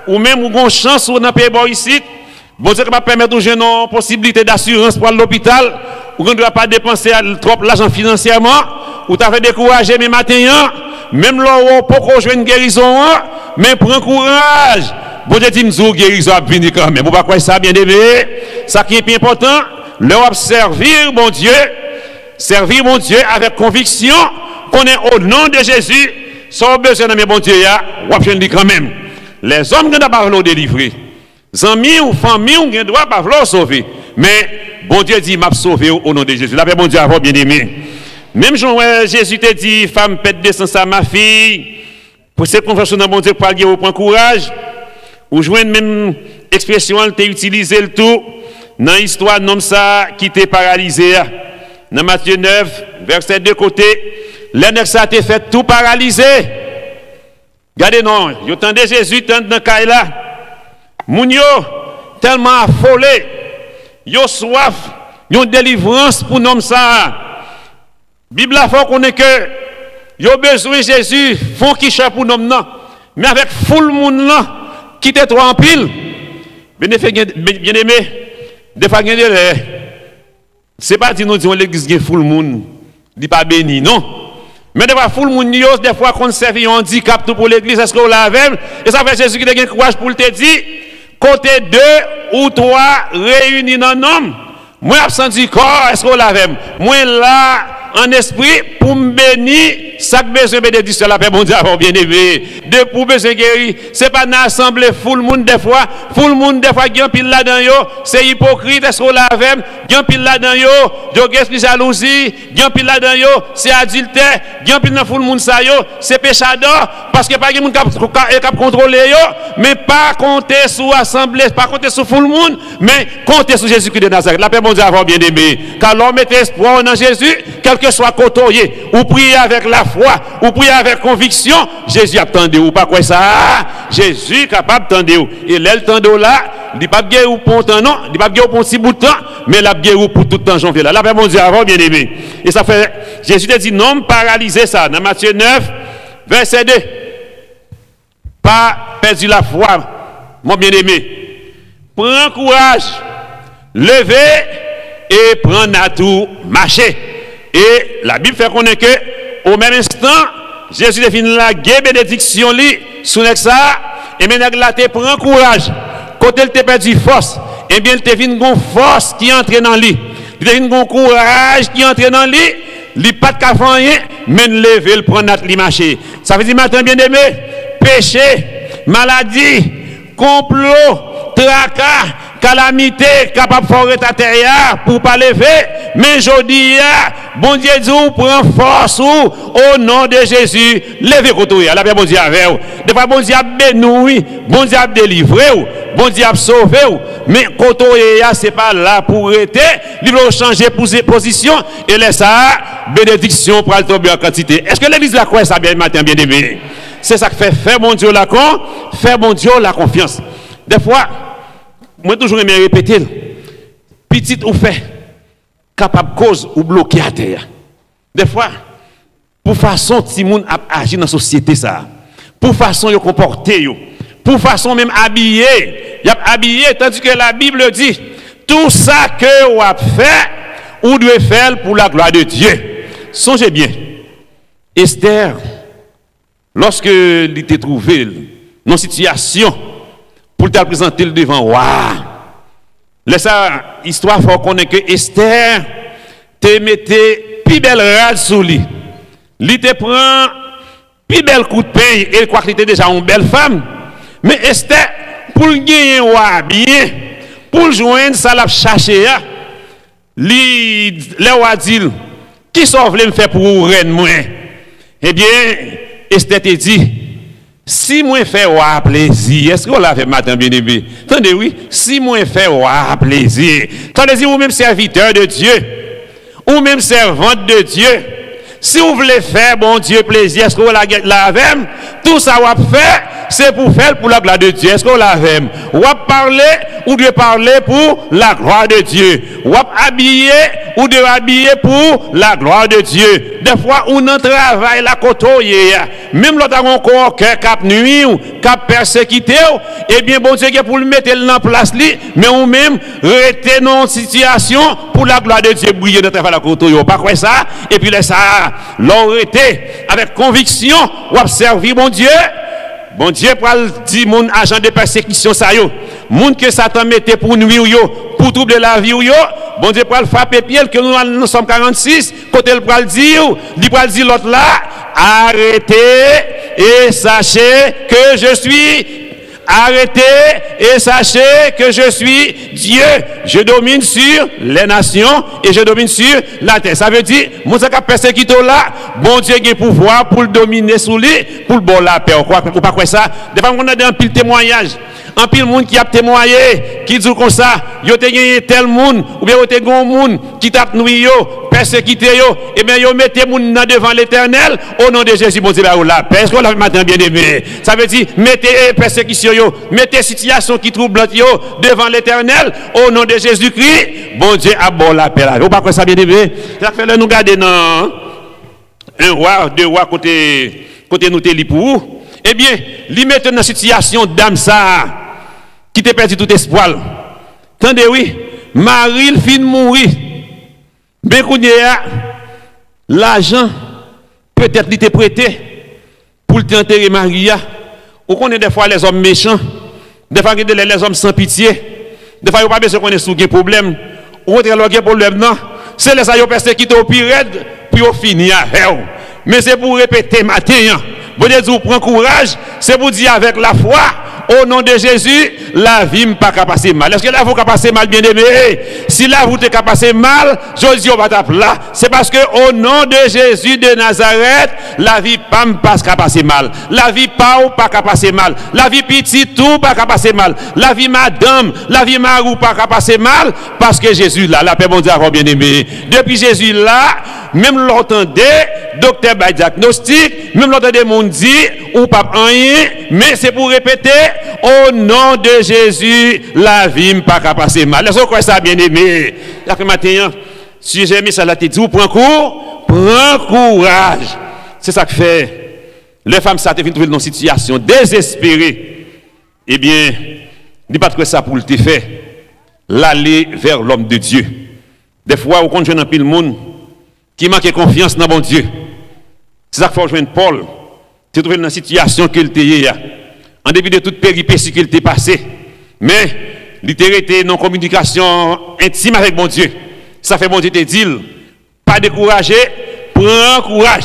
Ou même ou une chance ou dans pays ici, bon Dieu va permettre aux jeunes une possibilité d'assurance pour l'hôpital, ou qu'on ne doit pas dépenser trop l'argent financièrement, ou tu as fait décourager mes matins, même là où on peut jouer une guérison, mais prends courage. Bon Dieu dit nous guérison à venir quand même. Vous pas croire ça bien aimé. Ça qui est important, leur servir mon Dieu avec conviction. Qu'on est au nom de Jésus, sans besoin de mes bon Dieu, je dis quand même. Les hommes qui ne doivent pas vouloir délivrer, les amis ou familles qui ne doivent pas vouloir sauver. Mais bon Dieu dit, m'a sauvé au nom de Jésus. La paix, bon Dieu, avant bien aimé. Même Jésus te dit, femme, pète descend ça, ma fille, pour cette conversion dans bon Dieu, pour aller au point courage, ou jouer une même expression, elle t'a utilisé le tout, dans l'histoire d'un homme ça qui t'est paralysé. Dans Matthieu 9, verset 2 côtés, l'ennemi ça t'a fait tout paralysé. Regardez non, yo tendez Jésus dans le cas là. Moun yo tellement affolé, yo soif, yo délivrance pour nom ça. Bible a faut qu'on est que yo besoin Jésus font qui cherche pour nom non. Mais avec full moun là qui te trop en pile. Bien aimé, des fois c'est pas dire nous disons l'église qui full moun, dit pas béni non. Mais des fois, full moun yo, des fois, qu'on serve un handicap tout pour l'église, est-ce qu'on l'a même? Et ça fait Jésus qui a le courage pour te dire, côté 2 ou 3 réunis dans nom, moi, absent du corps, est-ce qu'on l'a même? Moi, là, en esprit, pour me bénir, ça que besoin de bénédiction, la paix, bon Dieu, bien aimé. De pour besoin guérir, c'est pas dans l'assemblée, full moun des fois, gagne pile là-dedans yo, c'est hypocrite, est-ce qu'on l'a même? Gagne pile là-dedans yo gagne jalousie, gagne pile là-dedans yo, c'est adultère, gagne pile dans full moun ça yo, c'est péchador, parce que pas de moun qui contrôler yo, mais pas compter sur assemblée, pas compter sur full moun, mais compter sur Jésus-Christ de Nazareth. La paix, bon Dieu, bien aimé. Car l'homme met espoir dans Jésus, quel que soit côtoyé, ou prier avec la foi, ou prier avec conviction, Jésus attendez ou pas quoi ça? Jésus est capable d'attendre. Et l'attendre là, il n'est pas guéri pour un temps, non, il n'est pas guéri pour un petit bout de temps, mais il a guéri pour tout le temps janvier là. La paix mon Dieu avant, bien aimé. Et ça fait, Jésus a dit non, paralyser ça. Dans Matthieu 9, verset 2. Pas perdu la foi, mon bien aimé. Prends courage, levez et prends à tout marcher. Et la Bible fait connaître que au même instant, Jésus a fini la bénédiction li sous ça et maintenant là te prend courage. Quand elle te perdu force, et bien te vient une force qui entre dans lui. Il te vient un courage qui entre dans lui. Il pas de rien, mais lever le prendre li marcher. Ça veut dire matin bien aimé, péché, maladie, complot, tracas, calamité capable de forer ta terre pour pas lever, mais je dis, bon Dieu dit, prend force au nom de Jésus, levez côté, la paix bon Dieu avec vous. Des fois, bon Dieu a béni, bon Dieu a délivré, bon Dieu a sauvé, mais côté, c'est pas là pour arrêter, il va changer position et laisse ça, bénédiction pour le tomber en quantité. Est-ce que l'église la croit ça bien matin, bien aimé? C'est ça que fait faire mon Dieu la con, faire mon Dieu la confiance. Des fois, moi toujours aimé répéter, petit ou fait, capable cause ou bloquer à terre. Des fois, pour façon si moun a agir dans la société ça, pour façon de comporter, pour façon même habiller, y a habillé tandis que la Bible dit tout ça que vous avez fait, vous devez faire pour la gloire de Dieu. Songez bien, Esther, lorsque il était trouvé dans une situation pour te présenter devant roi. Laisse ça, histoire, faut qu'on ait que Esther te mettait plus belle rade sous lui. Il te prend plus belle coup de pain et quoi qu'il était déjà une belle femme. Mais Esther, pour gagner roi bien, pour joindre ça l'a cherché, le roi dit, qui s'en voulait me faire pour reine moi? Eh bien, Esther te dit, si moi fais roi plaisir, est-ce que vous l'avez matin bien aimé? Attendez, oui, si moi fais roi plaisir, attendez, vous même serviteur de Dieu, ou même servante de Dieu, si vous voulez faire bon Dieu plaisir, est-ce que vous l'avez? Tout ça vous fait, c'est pour faire pour la gloire de Dieu. Est-ce que vous l'avez? Vous parlez, ou devez parler pour la gloire de Dieu. Vous habiller, ou devez habiller pour la gloire de Dieu. Des fois, on en travaille la côtoyer. Même l'autre a encore cœur cap nuit ou cap persécuté, eh bien, bon Dieu, pour le mettre en place, mais ou même, rester dans une situation pour la gloire de Dieu, briller de travail la côtoyer. Pas quoi ça? Et puis, là, ça, l'autorité, avec conviction, ou observer mon Dieu. Bon Dieu pour dire mon agent de persécution ça yo, moun que Satan mettait pour nuire yo, pour troubler la vie yo, bon Dieu pour frapper pied que nous sommes 46, côté le pour dire, il pour dire l'autre là, arrêtez et sachez que je suis. Arrêtez et sachez que je suis Dieu. Je domine sur les nations et je domine sur la terre. Ça veut dire, mon Dieu qui a persécuté là, bon Dieu qui a pouvoir pour le dominer sous lui, pour le bon la paix. Ou pas quoi ça? Des fois, on a un pile témoignage. Un pile monde qui a témoigné, qui dit comme ça, yo te gagné tel monde, ou bien yo te gon monde qui tape nous yo, persécuté yo, et bien yo mettez monde devant l'Éternel au nom de Jésus, bon Dieu la paix. Est-ce qu'on l'a matin bien aimé? Ça veut dire mettez persécution yo, mettez situation qui troublante yo devant l'Éternel au nom de Jésus-Christ, bon Dieu a bon la paix là. Ou pas quoi ça bien aimé? Ça fait nous garder dans un roi, deux rois côté nous te li pour. Eh bien, li mette dans situation d'âme ça qui te perdu tout espoir. Tendez oui, Marie le fin mourir. Ben kounya l'argent peut-être il te prêté pour t'enterrer Maria. Ou connaît des fois les hommes méchants, des fois les hommes sans pitié, des fois ils pas besoin connaître sous des problèmes. Ou autre le problème non, c'est les ça yo persécuté au pire puis au fini avec. Mais c'est pour répéter matin. Bon Dieu vous prend courage, c'est pour dire avec la foi au nom de Jésus, la vie ne pas passer mal. Est-ce que là vous passer mal bien aimé? Si là vous te passer mal, je dis on va taper là, c'est parce que au nom de Jésus de Nazareth, la vie pas passer mal. La vie pas ou pas passer mal. La vie petite tout pas passer mal. La vie madame, la vie marou pas passer mal parce que Jésus là, la paix bon Dieu bien aimé. Depuis Jésus là, même l'entendez, docteur by diagnostic, même l'entendez monde dit, ou pas rien, mais c'est pour répéter, au nom de Jésus, la vie ne pas passer mal. Est-ce que vous croyez ça, bien aimé? La matin, si j'ai mis ça là, tu dis, prends courage. C'est ça que fait. Les femmes, ça te viennent trouver dans une situation désespérée. Eh bien, dis pas que ça pour le te faire. L'aller vers l'homme de Dieu. Des fois, on compte un pile monde qui manque confiance dans bon Dieu. C'est ça qu'il faut joindre Paul. Tu trouves dans une situation qu'il était en début de toute péripétie qu'il t'est passé. Mais, il était dans communication intime avec bon Dieu. Ça fait bon Dieu te dire, pas décourager, prends courage.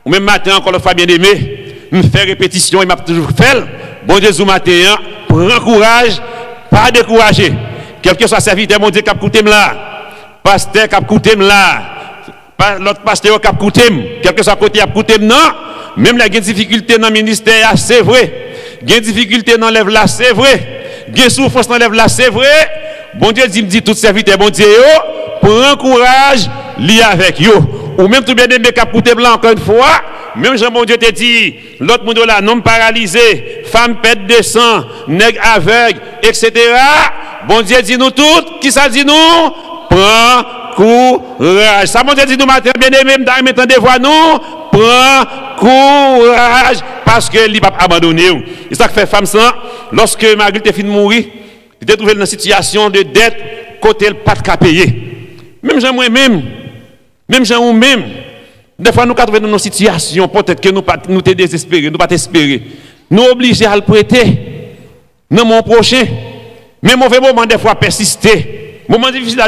Ou même matin, encore le fois bien aimé, me fait répétition, il m'a toujours fait. Bon Dieu, ce matin, prends courage, pas décourager. Quel que soit serviteur, mon Dieu, qui a coûté là, pasteur qui a coûté là, l'autre pasteur qui a coûté, quel que soit côté qui a coûté, non, même la difficulté dans le ministère, c'est vrai. Il y a difficulté dans l'œuvre là, c'est vrai. Il y a souffrance dans l'œuvre là, c'est vrai. Bon Dieu dit tout serviteur, bon Dieu, prends courage, lis avec yo. Ou même tout bien aimé qui a coûté blanc encore une fois, même Jean bon Dieu te dit, l'autre monde là, non paralysé, femme pète de sang, nègre aveugle, etc. Bon Dieu dit nous toutes, qui ça dit nous? Prends courage. Ça bon Dieu dit nous matin, bien aimé, maintenant des voix nous, prends courage, parce que il va abandonner. Et ça que fait femme ça, lorsque Marguerite est fin de mourir, il était trouvé dans une situation de dette, côté le pas de payer. Même Jean moi-même, même Jean ou même, des fois nous trouvons dans une situation, peut-être que nous sommes désespérés, nous pas espérer. Nous obligés à le prêter dans mon prochain. Mais mauvais moment, des fois, persister. Moment difficile,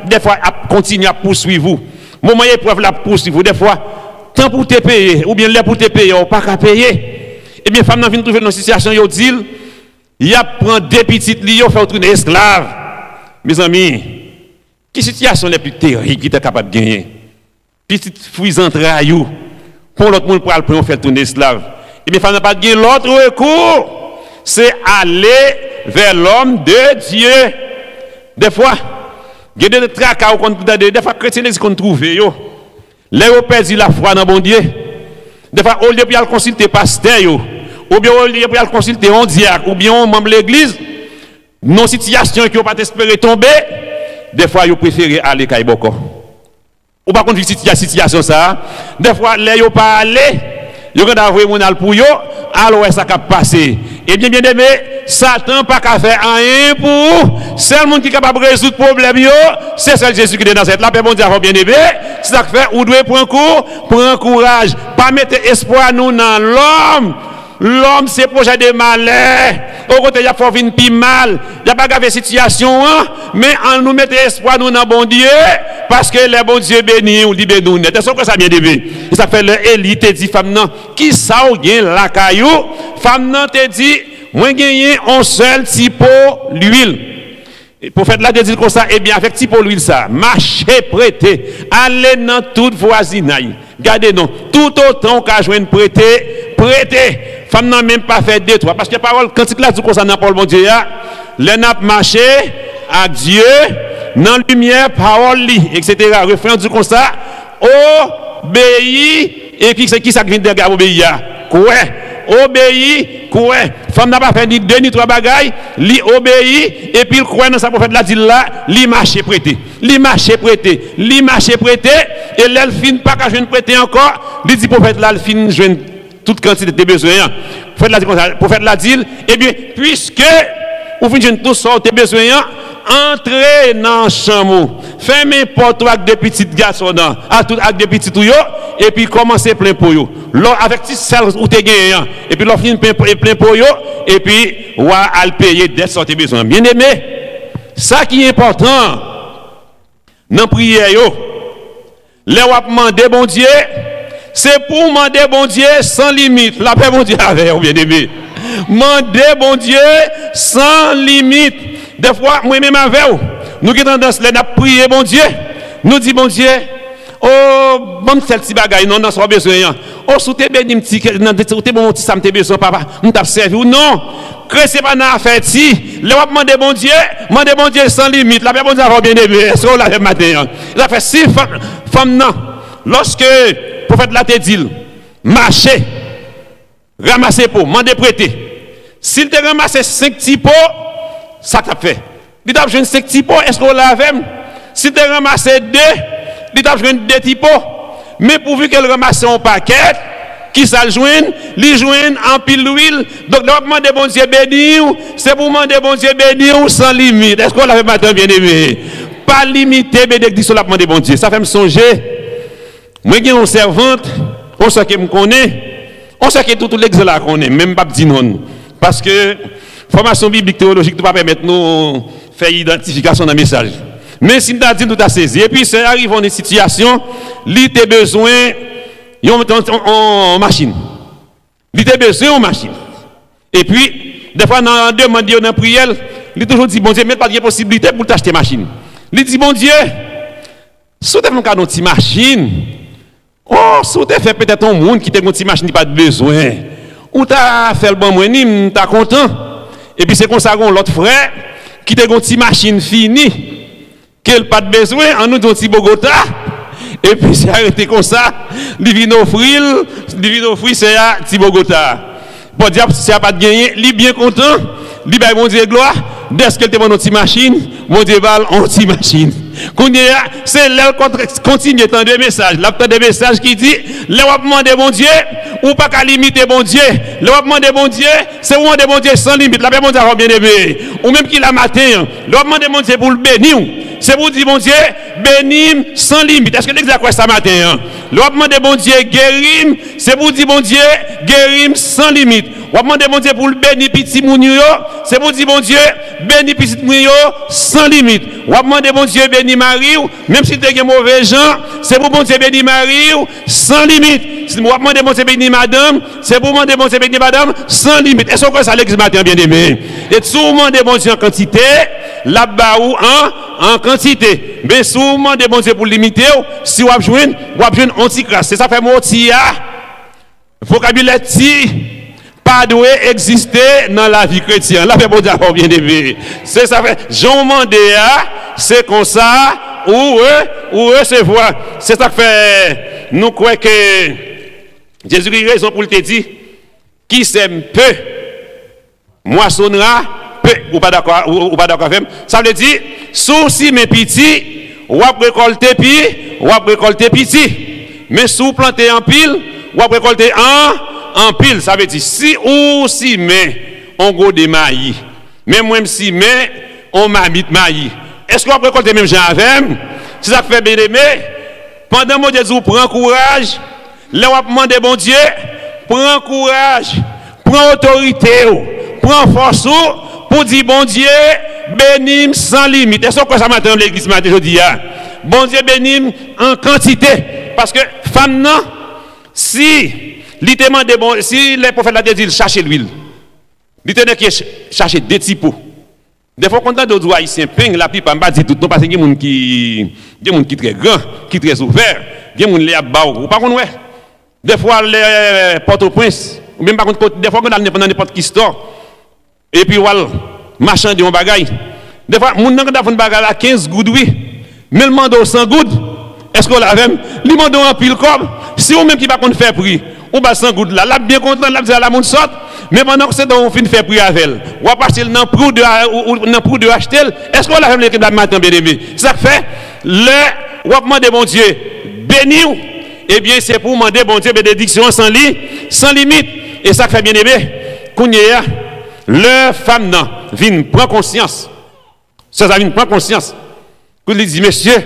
des fois, continuer à poursuivre vous. Moment épreuve, la poursuivre vous. Des fois, temps pour te payer, ou bien l'air pour te payer, ou pas qu'à payer. Eh bien, femme, nous vient trouver dans une situation, il dit, il a pris deux petites lions, fait tourner esclave. Mes amis, quelle situation la plus terrible qui est capable de gagner? Petite fouille entrailles, pour l'autre monde pour le faire tourner esclave. Eh bien, femme n'a pas gagné l'autre recours, c'est aller vers l'homme de Dieu. Des fois, il y a des tracas, des fois, chrétiens qu'on trouve, les ont perdu la foi dans bon Dieu. Des fois, au lieu de consulter pasteur, ou bien au lieu de consulter un diacre, ou bien un membre de l'église, dans situation qui n'ont pas espéré tomber, des fois, ils préfèrent aller à Iboko. Ou par contre, il y a situation ça, des fois, les n'ont pas allé, ils ont envoyé mon al pour eux, alors ça a passé. Et bien aimé, Satan pas qu'à faire rien pour seul monde qui est capable de résoudre le problème, c'est seul Jésus qui est dans cette la paix, bon Dieu, bien aimé. C'est ça que fait, ou doit prendre courage, pas mettre espoir nous dans l'homme. L'homme, c'est projet de malheur. Au côté, il y a faut venir plus mal. Il n'y a pas de situation, mais en nous mettre espoir nous dans bon Dieu, parce que le bon Dieu béni ou libère nous. C'est ça que ça bien aimé. Et ça fait le Élie te dit, femme, non, qui ça ou bien la caillou? Femme, non, te dit, moi, gagné un seul type l'huile. Pour faire de la dit comme ça, eh bien, avec type l'huile, ça, marchez, prêtez, allez dans toute voisinage. Gardez non, tout autant qu'à joindre prêter, prêtez. Femme n'a même pas fait deux, trois. Parce que la parole, quand il a dit comme ça dans Paul, mon Dieu, les n'a marché à Dieu, dans la lumière, parole, etc. Refrain du comme ça, obéis, et puis c'est qui ça qui vient de regarder obéir? Quoi? Obéis, quoi? Femme n'a pas fait ni deux ni trois bagailles, li obéit, et puis il croit dans sa prophète la dit là, li marché prêté, li marché prêté, li marché prêté, et l'elle fin pas qu'à jeune prêter encore, li dit prophète là, elle fin jeune toute quantité de besoins. Prophète l'a dit, eh bien, puisque vous finissez tout ça, tes besoins, entrez dans le chambre, fermez porte avec des petits garçons, avec des petits tuyaux, et puis commencez plein pour eux. Avec ces celles où tu gagné, et puis l'offre plein pour eux, et puis, ou à le payer dès que tes besoins. Bien aimé, ça qui est important, dans la prière, les wap demander bon Dieu, c'est pour demander bon Dieu sans limite. La paix bon Dieu avec vous, bien aimé. Demander bon Dieu sans limite. Des fois, moi-même avec vous, nous qui tendance à prier bon Dieu, nous disons bon Dieu, oh, bon, c'est petit bagaille, non, son besoin. Oh, sous tes bénis, bon petit ça me besoin, papa, nous t'as servi ou non. Que c'est pas dans affaire si, le va demander bon Dieu sans limite. La paix bon Dieu avec bien aimé. Est-ce qu'on l'a fait matin? Il a fait si femme non. lorsque le prophète l'a dit, marcher, ramasser pour, demander prêter. S'il te ramasse 5 petits pots, ça t'a fait. Il t'a besoin de 5 petits pots, est-ce qu'on l'a fait? S'il te ramasse 2, il t'a besoin de 2 petits pots. Mais pourvu qu'elle ramasse un paquet, qui ça le joigne, lui joigne en pile d'huile. Donc, le demander bon Dieu béni, c'est pour demander bon Dieu béni sans limite. Est-ce qu'on l'a fait matin bien aimé? Pas limité, bénédiction, la demander bon Dieu. Ça fait me songer. Moi, j'ai une servante, on sait que me connaît, on sait que tout l'exemple là connaît, même pas dit non. Parce que formation biblique théologique ne peut pas permettre nous faire identification dans le message. Mais si nous avons dit tout à saisi, et puis ça arrive dans une situation, il a besoin en machine. Il a besoin en machine. Et puis, des fois, dans deux demande dans la prière, il a toujours dit, bon Dieu, mais pas de possibilité pour t'acheter machine. Il dit, bon Dieu, si tu as une petite machine, oh, si tu as fait peut-être un monde qui t'a une petite machine, pas de besoin. Ou tu as fait le bon moyen, tu es content. Et puis c'est comme ça qu'on l'autre frère qui t'a une petite machine finie, qu'elle pas de besoin, en nous un petit Bogota. Et puis c'est arrêté comme ça, divino offrir, c'est un petit Bogota. Bon diable, si ça pas de gagner, il est bien content, il va bon Dieu gloire, dès qu'elle te donne une petite machine, bon Dieu va une petite machine. C'est là continue tant de messages. Là, des messages qui dit, là, on demande bon Dieu, ou pas qu'à limiter bon Dieu. Là, on demande bon Dieu, c'est où on demande bon Dieu sans limite. Là, bon Dieu va bien aimé. Ou même qu'il a matin, là, on demande bon Dieu pour le bénir. C'est pour dire bon Dieu, bénis sans limite. Est-ce que l'exact quoi ça matin? Là, on demande bon Dieu, guéris, c'est pour dire bon Dieu, guéris sans limite. On demande bon Dieu pour le bénir petit mounio, c'est pour dire bon Dieu, bénis petit mounio sans limite. On demande bon Dieu, bénis Marie, même si tu es mauvais gens, c'est pour bon Dieu, bénis Marie sans limite. Si on demande bon Dieu, bénis madame, c'est pour demander bon Dieu, bénis madame sans limite. Est-ce que ça l'exact matin bien aimé? Et souvent des bon Dieu en quantité, là-bas ou en quantité. Mais souvent des bon Dieu pour limiter, si on a besoin anti-crasse. C'est ça fait mon tia. Vocabulaire ti. Pas doit exister dans la vie chrétienne. Là, bon Dieu, bien aimé. C'est ça fait. Jean Mandéa, c'est comme ça, ou recevoir. C'est ça que fait. Nous croyons que Jésus a raison pour te dire, qui sème peu, moissonnera peu. Ou pas d'accord avec. Ça veut dire, si mes petits, ou récolter puis, ou récolter petit. Mais si vous plantez en pile, ou récolter en pile, ça veut dire si ou si mais on go de maïs, même si mais on m'habite maïs. Est-ce qu'on peut récolter même gens avec? Si ça fait bien aimé, pendant mon Dieu vous prend courage, là on demande bon Dieu, prends courage, prends autorité, prends force pour dire bon Dieu, bénis sans limite. Est-ce que ça matin l'église matin je dis bon Dieu bénis en quantité parce que femme non si si les prophètes l'ont dit, chercher l'huile. Il tenait qui chercher des petits pots. Des fois, quand on a des haïtiens, la pipe, on ne dit tout, parce qu'il y a des gens qui sont très grands, qui sont très ouverts, il y a des gens qui sont bas. Par contre, des fois, les Port-au-Prince, ou même par contre, des fois, quand on a n'importe qui store, et puis, voilà, marchand de bagaille. Des fois, on a fait un bagaille à 15 gouttes, oui, mais le mandat 100 gouttes, est-ce qu'on l'a même? Le mandat en pile comme, si on même qui va faire prix. On va sans goutte là, bien content, là, la monde sort, mais pendant que c'est dans on fin faire prix avec elle. On va partir dans prou de acheter, est-ce qu'on l'a fait l'équipe de matin bien aimé? Ça fait, on va demander bon Dieu, béni, eh bien c'est pour demander bon Dieu bénédiction sans limite. Et ça fait bien aimé, qu'on y a, le femme non, vient prendre conscience. Ça vient prendre conscience. Qu'on lui dit, monsieur,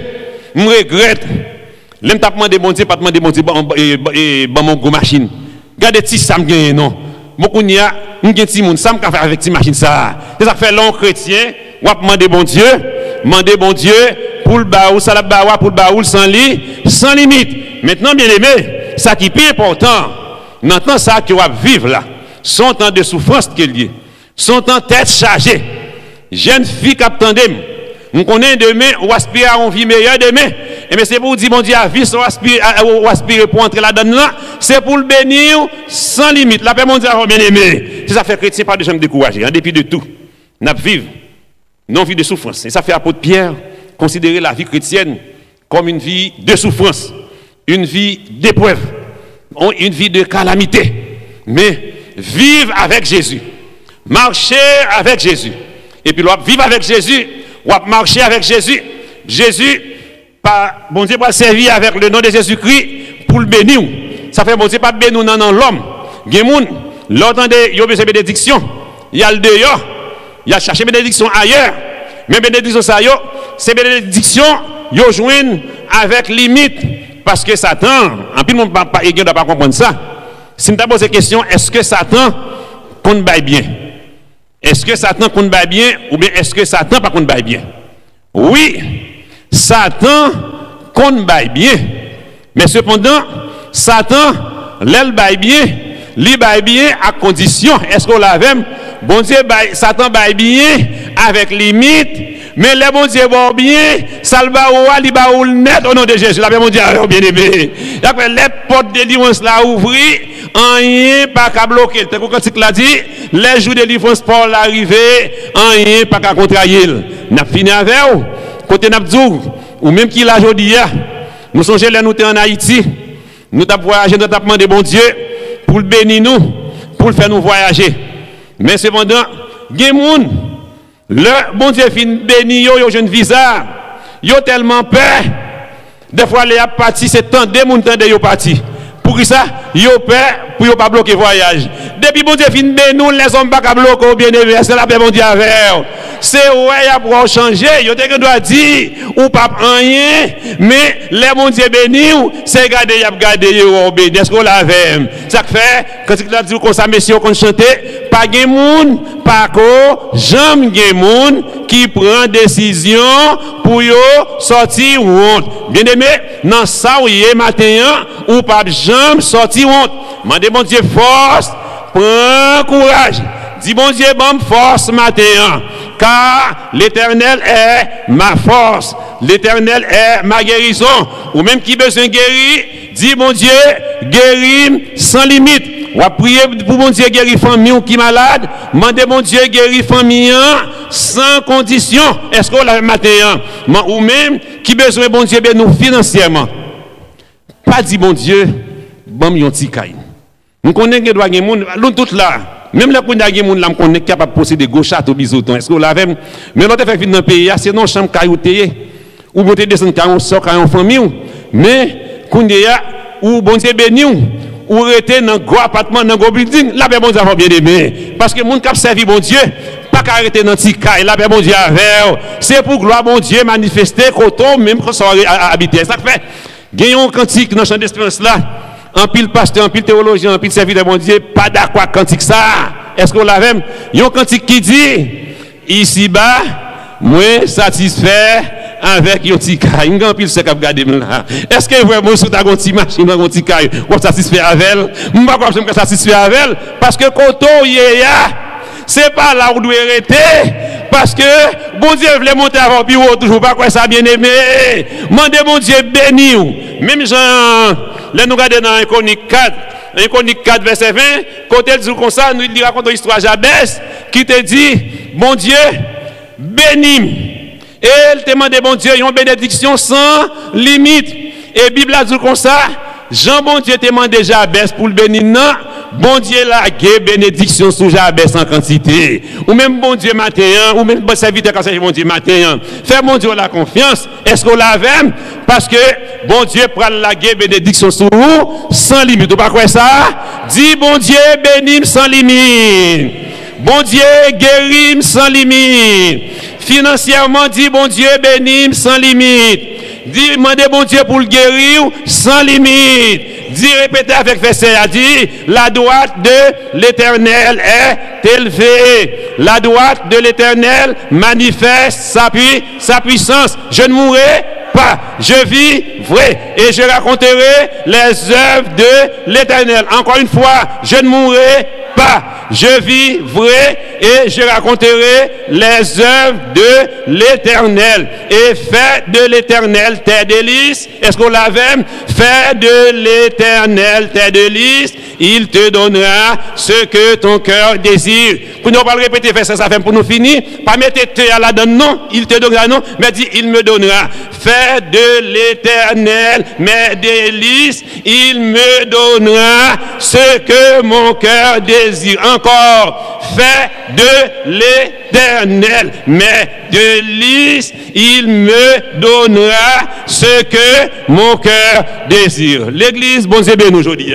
je regrette. L'aime t'a demandé bon Dieu, pas demandé bon Dieu, bon mon gros machine. Regardez si ça me gagne, non. Beaucoup n'y a, un petit monde, ça me fait avec cette machine, ça. C'est ça fait long chrétien, ou demander bon Dieu, pour le baoul, ça la baoua, pour le baoul sans limite. Maintenant, bien aimé, ça qui est plus important, maintenant, ça qui va vivre là, son temps de souffrance qu'il y a, son temps tête chargée. Jeune fille qui attendait, on connaît demain, ou aspire à une vie meilleure demain. Et mais c'est pour dire, mon Dieu, à vie, ou aspirer pour entrer là-dedans, c'est pour le bénir sans limite. La paix, mon Dieu, bien aimé. Si ça fait chrétien, pas de jamais décourager, en dépit de tout. Nous vivons non vie de souffrance. Et ça fait apôtre Pierre considérer la vie chrétienne comme une vie de souffrance. une vie d'épreuve, une vie de calamité. Mais vivre avec Jésus, marcher avec Jésus. Et puis, vivre avec Jésus, ou marcher avec Jésus. Jésus, bon Dieu, va servir avec le nom de Jésus-Christ pour le bénir. Ça fait bon Dieu, pas bénir dans l'homme. Il y a des gens, l'autre, il y a besoin de bénédiction. Il y a le dehors, il y a cherché bénédiction ailleurs. Mais bénédiction, ça, c'est bénédiction, ils joignent avec limite. Parce que Satan, en plus, on ne peut pas comprendre ça. Si je me pose la question, est-ce que Satan compte bien? Est-ce que Satan compte bien ou bien est-ce que Satan pas compte bien? Oui, Satan compte bien. Mais cependant, Satan, l'aile bien, lui bien à condition. Est-ce qu'on l'a même? Bon Dieu, Satan bien avec limite. Mais les bon Dieu bon bien, salva ou li ba ou net au nom de Jésus. La bon Dieu bien aimé. D'après les portes de délivrance là ouvrir, rien pas qu'à bloquer. Tant que l'a dit, les jours de délivrance pour l'arrivée, rien pas qu'à contrarier. N'a fini avec vous. Côté n'a dit ou même qui l'a jodi hier. Nous songeons là nous en Haïti. Nous t'a voyagé, nous t'a demandé bon Dieu pour le bénir nous, pour le faire nous voyager. Mais cependant, gen moun le bon Dieu fin béni yo jeune visa, yo tellement peur. Des fois les a parti c'est temps de moun tande yo parti. Pour ça, yo peur pour yo pas bloquer voyage. Depuis bon Dieu fin béni nous les hommes pas bloquer bien aimé, c'est la paix bon Dieu avec. C'est ouais y a pour changer, yo te doit dire ou pas rien, mais les bon Dieu béni c'est garder y a garder yo obéir. Est-ce qu'on l'avait? Ça fait quand il a dit comme ça messieurs qu'on chantait pas gen moun pas ko jamais gen moun qui prend décision pour yo sortir honte. Bien aimé, dans ça ou yé matin ou pas jamais sortir honte. Mandez bon Dieu force, prends courage. Dis bon Dieu bonne force matin. Car l'Éternel est ma force, l'Éternel est ma guérison. Ou même qui besoin guérir, dis bon Dieu, guéris sans limite. Ou à prier pour mon Dieu guérir famille qui est malade, mandez mon Dieu guérir famille sans condition. Est-ce qu'on l'a matin? Ou même qui besoin bon Dieu nous financièrement. Pas dit bon Dieu, bon yon ti kay. Nous connaissons que doit gen moun, nous tout là. Même les gens qui sont capables de posséder des châteaux bisouton. Est-ce que vous l'avez? Mais l'autre fait dans le pays, c'est non chambre caillouté. Ou vous descendre caillou sort caillou famille. Mais quand ou bon Dieu béni ou rester dans gros appartement dans gros building, la paix bon Dieu va bien aimer. Parce que moun qui servi bon Dieu, pas arrêter dans petit caille, la paix bon Dieu avec. C'est pour gloire bon Dieu manifester coton même quand ça habiter. Ça fait gagnons cantique dans champ d'espérance là. En pile pasteur, en pile théologien, en pile serviteur de mon Dieu, pas d'accord avec cantique ça. Est-ce qu'on l'a même? Il y a un cantique qui dit, ici-bas, moi satisfait avec yon petit caille. Il y a un pile ce qu'a gardé là. Est-ce que vraiment sous ta petite machine, dans un petit caille, on satisfait avec elle? Je ne sais pas si je satisfait avec elle, parce que quand on y est, c'est pas là où on doit arrêter. Parce que bon Dieu voulait monter avant bureau, toujours pas quoi ça bien aimé. Mandez mon Dieu béni. Même Jean, là nous regardons dans Chronique 4, Chronique 4 verset 20, quand elle dit comme ça, nous il raconte l'histoire Jabès qui te dit bon Dieu bénis. Et elle te demande bon Dieu une bénédiction sans limite. Et Bible a dit comme ça, Jean bon Dieu te demande Jabès pour le bénir non. Bon Dieu la gué bénédiction sous Jabès en quantité. Ou même bon Dieu matin, ou même bon serviteur quand c'est bon Dieu matin. Fais mon Dieu la confiance. Est-ce qu'on l'avait? Parce que bon Dieu prend la gué bénédiction sous vous sans limite. Ou pas quoi ça? Dis bon Dieu bénis sans limite. Bon Dieu guéris sans limite. Financièrement, dis bon Dieu bénis sans limite. Dis demandez bon Dieu pour le guérir sans limite. Dis répétez avec verset a dit la droite de l'Éternel est élevée. La droite de l'Éternel manifeste sa puissance. Je ne mourrai pas, je vivrai et je raconterai les œuvres de l'Éternel. Encore une fois, je ne mourrai pas, je vivrai et je raconterai les œuvres de l'Éternel. Et fais de l'Éternel tes délices. Est-ce qu'on l'avait? Fais de l'Éternel tes délices il te donnera ce que ton cœur désire. Pour nous pas le répéter, verset ça fait pour nous finir. Pas mettre à la donne, non, il te donnera, non, mais dit, il me donnera. Fais de l'Éternel mes délices, il me donnera ce que mon cœur désire. Encore, fais de l'Éternel mes délices, il me donnera ce que mon cœur désire. L'église, bon Dieu béni aujourd'hui.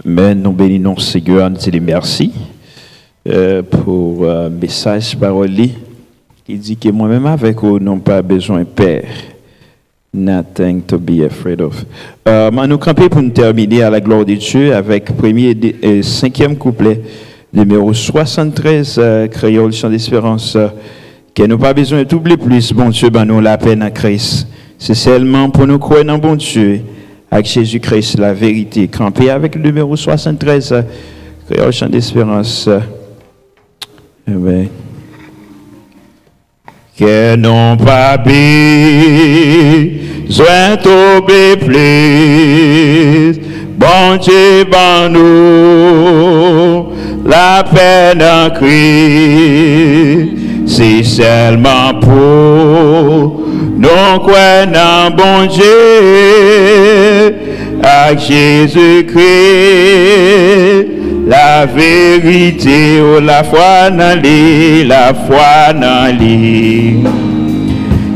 Mais nous bénissons Seigneur, nous disons merci pour le message parole qui dit que moi-même avec vous, n'avons pas besoin de père. Nothing to be afraid of. Nous camper pour nous terminer à la gloire de Dieu avec premier et cinquième couplet, numéro 73, Créole Chant d'Espérance, que nous pas besoin de doubler plus, bon Dieu, ben nous la peine à Christ. C'est seulement pour nous croire en bon Dieu, avec Jésus-Christ, la vérité. Camper avec le numéro 73, Créole Chant d'Espérance. Amen. Que non pas besoin tomber plus, bon Dieu, ben nous, la peine en Christ, c'est seulement pour nous croire bon Dieu, avec Jésus-Christ, la vérité, ou la foi dans lui, la foi dans lui.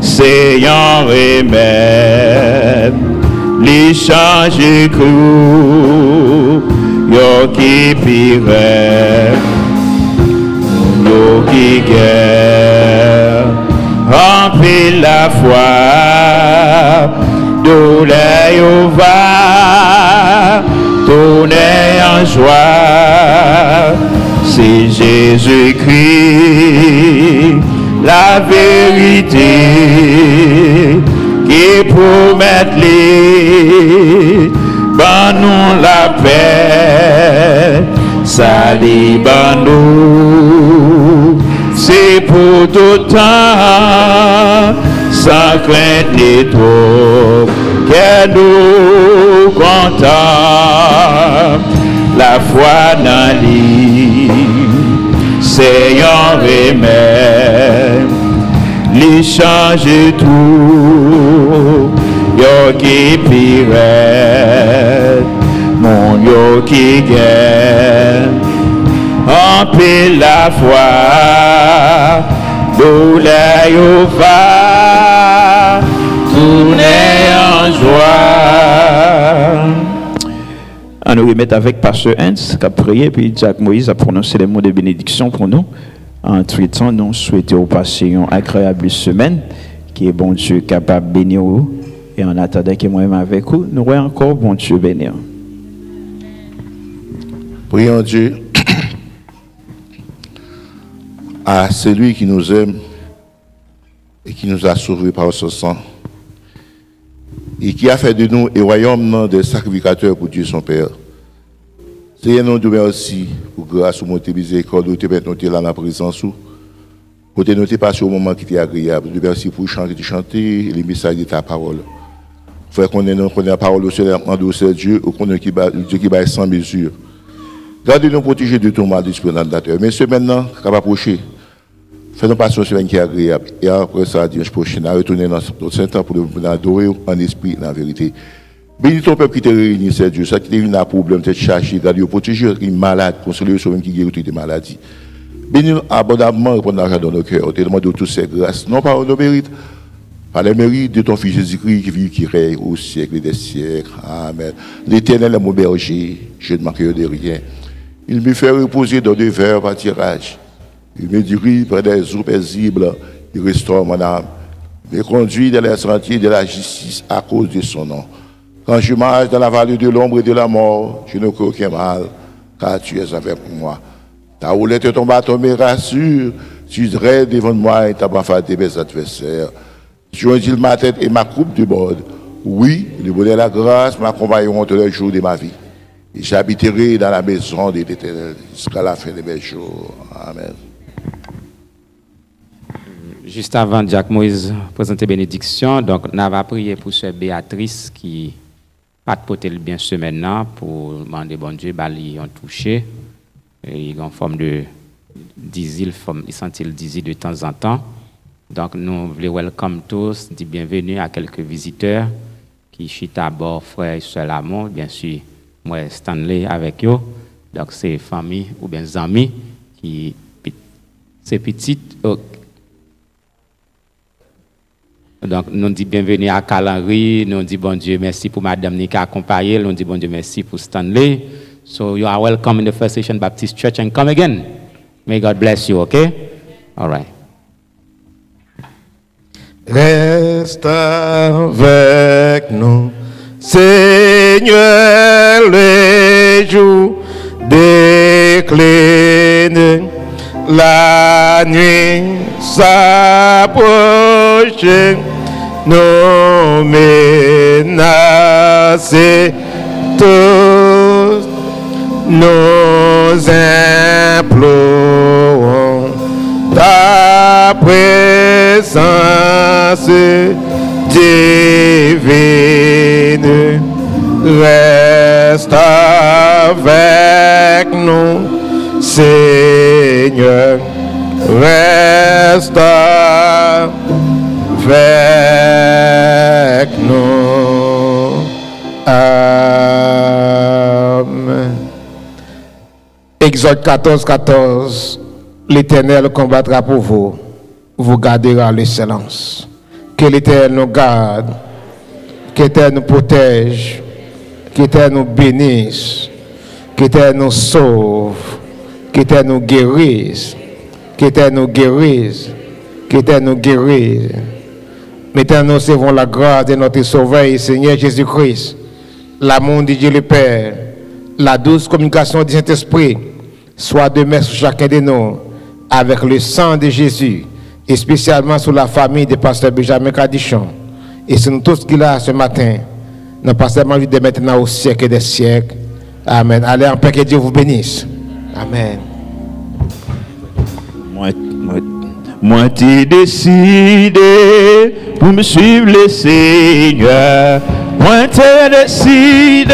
C'est un remède, les change cru, yo qui pire, yo qui guerre, remplis la foi, douleur yo va. Tourner en joie, c'est Jésus-Christ, la vérité, qui promet les, ben nous la paix, ça dit ben nous, c'est pour tout temps, sans crainte et trop. Que nous comptons la foi dans lui, c'est un remède, lui change tout, yo qui pire, mon yo qui gagne, en pile la foi, douleur yo va. Tourner en joie. On nous remet avec Pasteur Hans qui a prié, puis Jacques Moïse a prononcé les mots de bénédiction pour nous. Entre-temps, nous souhaitons passer une agréable semaine, qui est bon Dieu capable de bénir vous. Et en attendant que moi-même avec vous, nous voyons encore bon Dieu bénir. Prions Dieu à celui qui nous aime et qui nous a sauvés par son sang, et qui a fait de nous un royaume des sacrificateurs pour Dieu son Père. Seigneur, nous te remercions pour grâce ou monter miséricorde, nous te mettons là dans la présence, pour te noter passer au moment qui était agréable. Nous te remercions pour chanter les messages de ta parole. Frère, qu'on ait la parole au Seigneur, en Dieu, ou qu'on ait Dieu qui va sans mesure. Gardez-nous protéger de tout mal d'esprit dandateur. Mais ce maintenant, qui va approcher, faisons passer une semaine qui est agréable. Et après ça, dimanche prochain, à retourner dans notre Saint-Temps pour nous adorer en esprit et en vérité. Bénis ton peuple qui te réunit, c'est Dieu. Ça qui te venu à problème, t'es chargé, gardez-nous, protéger les malades, consoler ceux qui guérissent des maladies. Bénis-nous abondamment, répondre l'argent dans nos cœurs. On te demande de toutes ces grâces, non pas nos mérites, par les mérites de ton Fils Jésus-Christ qui vit, qui règne au siècle des siècles. Amen. L'Éternel est mon berger, je ne manque de rien. Il me fait reposer dans des verts pâtirages. Il me dirige près des eaux paisibles, il restaure mon âme. Il me conduit dans les sentiers de la justice à cause de son nom. Quand je marche dans la vallée de l'ombre et de la mort, je ne crains aucun mal, car tu es avec moi. Ta houlette et ton bâton me rassurent, tu dresses devant moi et ta bafade de mes adversaires. Tu ondis ma tête et ma coupe de bord. Oui, le bonheur et la grâce m'accompagneront tous les jours de ma vie. Et j'habiterai dans la maison de l'Éternel jusqu'à la fin de mes jours. Amen. Juste avant Jacques Moïse présenter bénédiction, donc on va prier pour sœur Béatrice qui a porté le bien ce maintenant pour demander bon Dieu, ils ont touché, et en forme de désir, ils sentent le désir de temps en temps. Donc nous voulons welcome tous, dire bienvenue à quelques visiteurs qui sont à bord, frère et soeur Lamont, bien sûr, moi Stanley avec eux. Donc c'est famille ou bien amis qui c'est petites. Donc, nous disons bienvenue à Calanri, nous disons bon Dieu, merci pour Madame qui a accompagné, nous disons bon Dieu, merci pour Stanley. So, you are welcome in the First Nation Baptist Church and come again. May God bless you, okay? All right. Reste avec nous, Seigneur, les jours déclinent, la nuit s'approche. Nous menacer tous, nous implorons ta présence divine. Reste avec nous, Seigneur, reste avec nous. Amen. Exode 14, 14. L'Éternel combattra pour vous. Vous gardera le silence. Que l'Éternel nous garde. Que l'Éternel nous protège. Que l'Éternel nous bénisse. Que l'Éternel nous sauve. Que l'Éternel nous guérisse. Que l'Éternel nous guérisse. Que l'Éternel nous guérisse. Maintenant, nous recevons la grâce de notre Sauveur, Seigneur Jésus-Christ, l'amour de Dieu le Père, la douce communication du Saint-Esprit, soit demeure sur chacun de nous, avec le sang de Jésus, et spécialement sur la famille de pasteur Benjamin Cadichon, et sur nous tous qui là ce matin, nous passons de maintenant au siècle des siècles. Amen. Allez en paix, que Dieu vous bénisse. Amen. Moi, t'ai décidé pour me suivre le Seigneur. Moi, t'ai décidé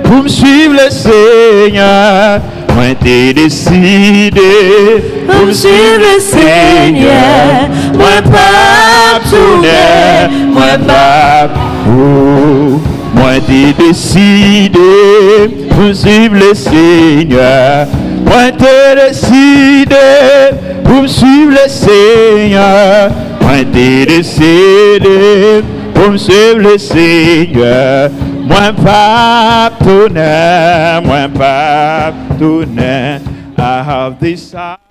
pour me suivre le Seigneur. Moi, t'ai décidé pour me suivre le Seigneur. Moi, pas tourner, moi, pas. Moi, t'ai décidé pour me suivre le Seigneur. Moi, t'ai décidé pour suivre le Seigneur. Moi, t'ai décidé pour suivre le Seigneur. Moi, pas tourner, moi, pas tourner. I have decided.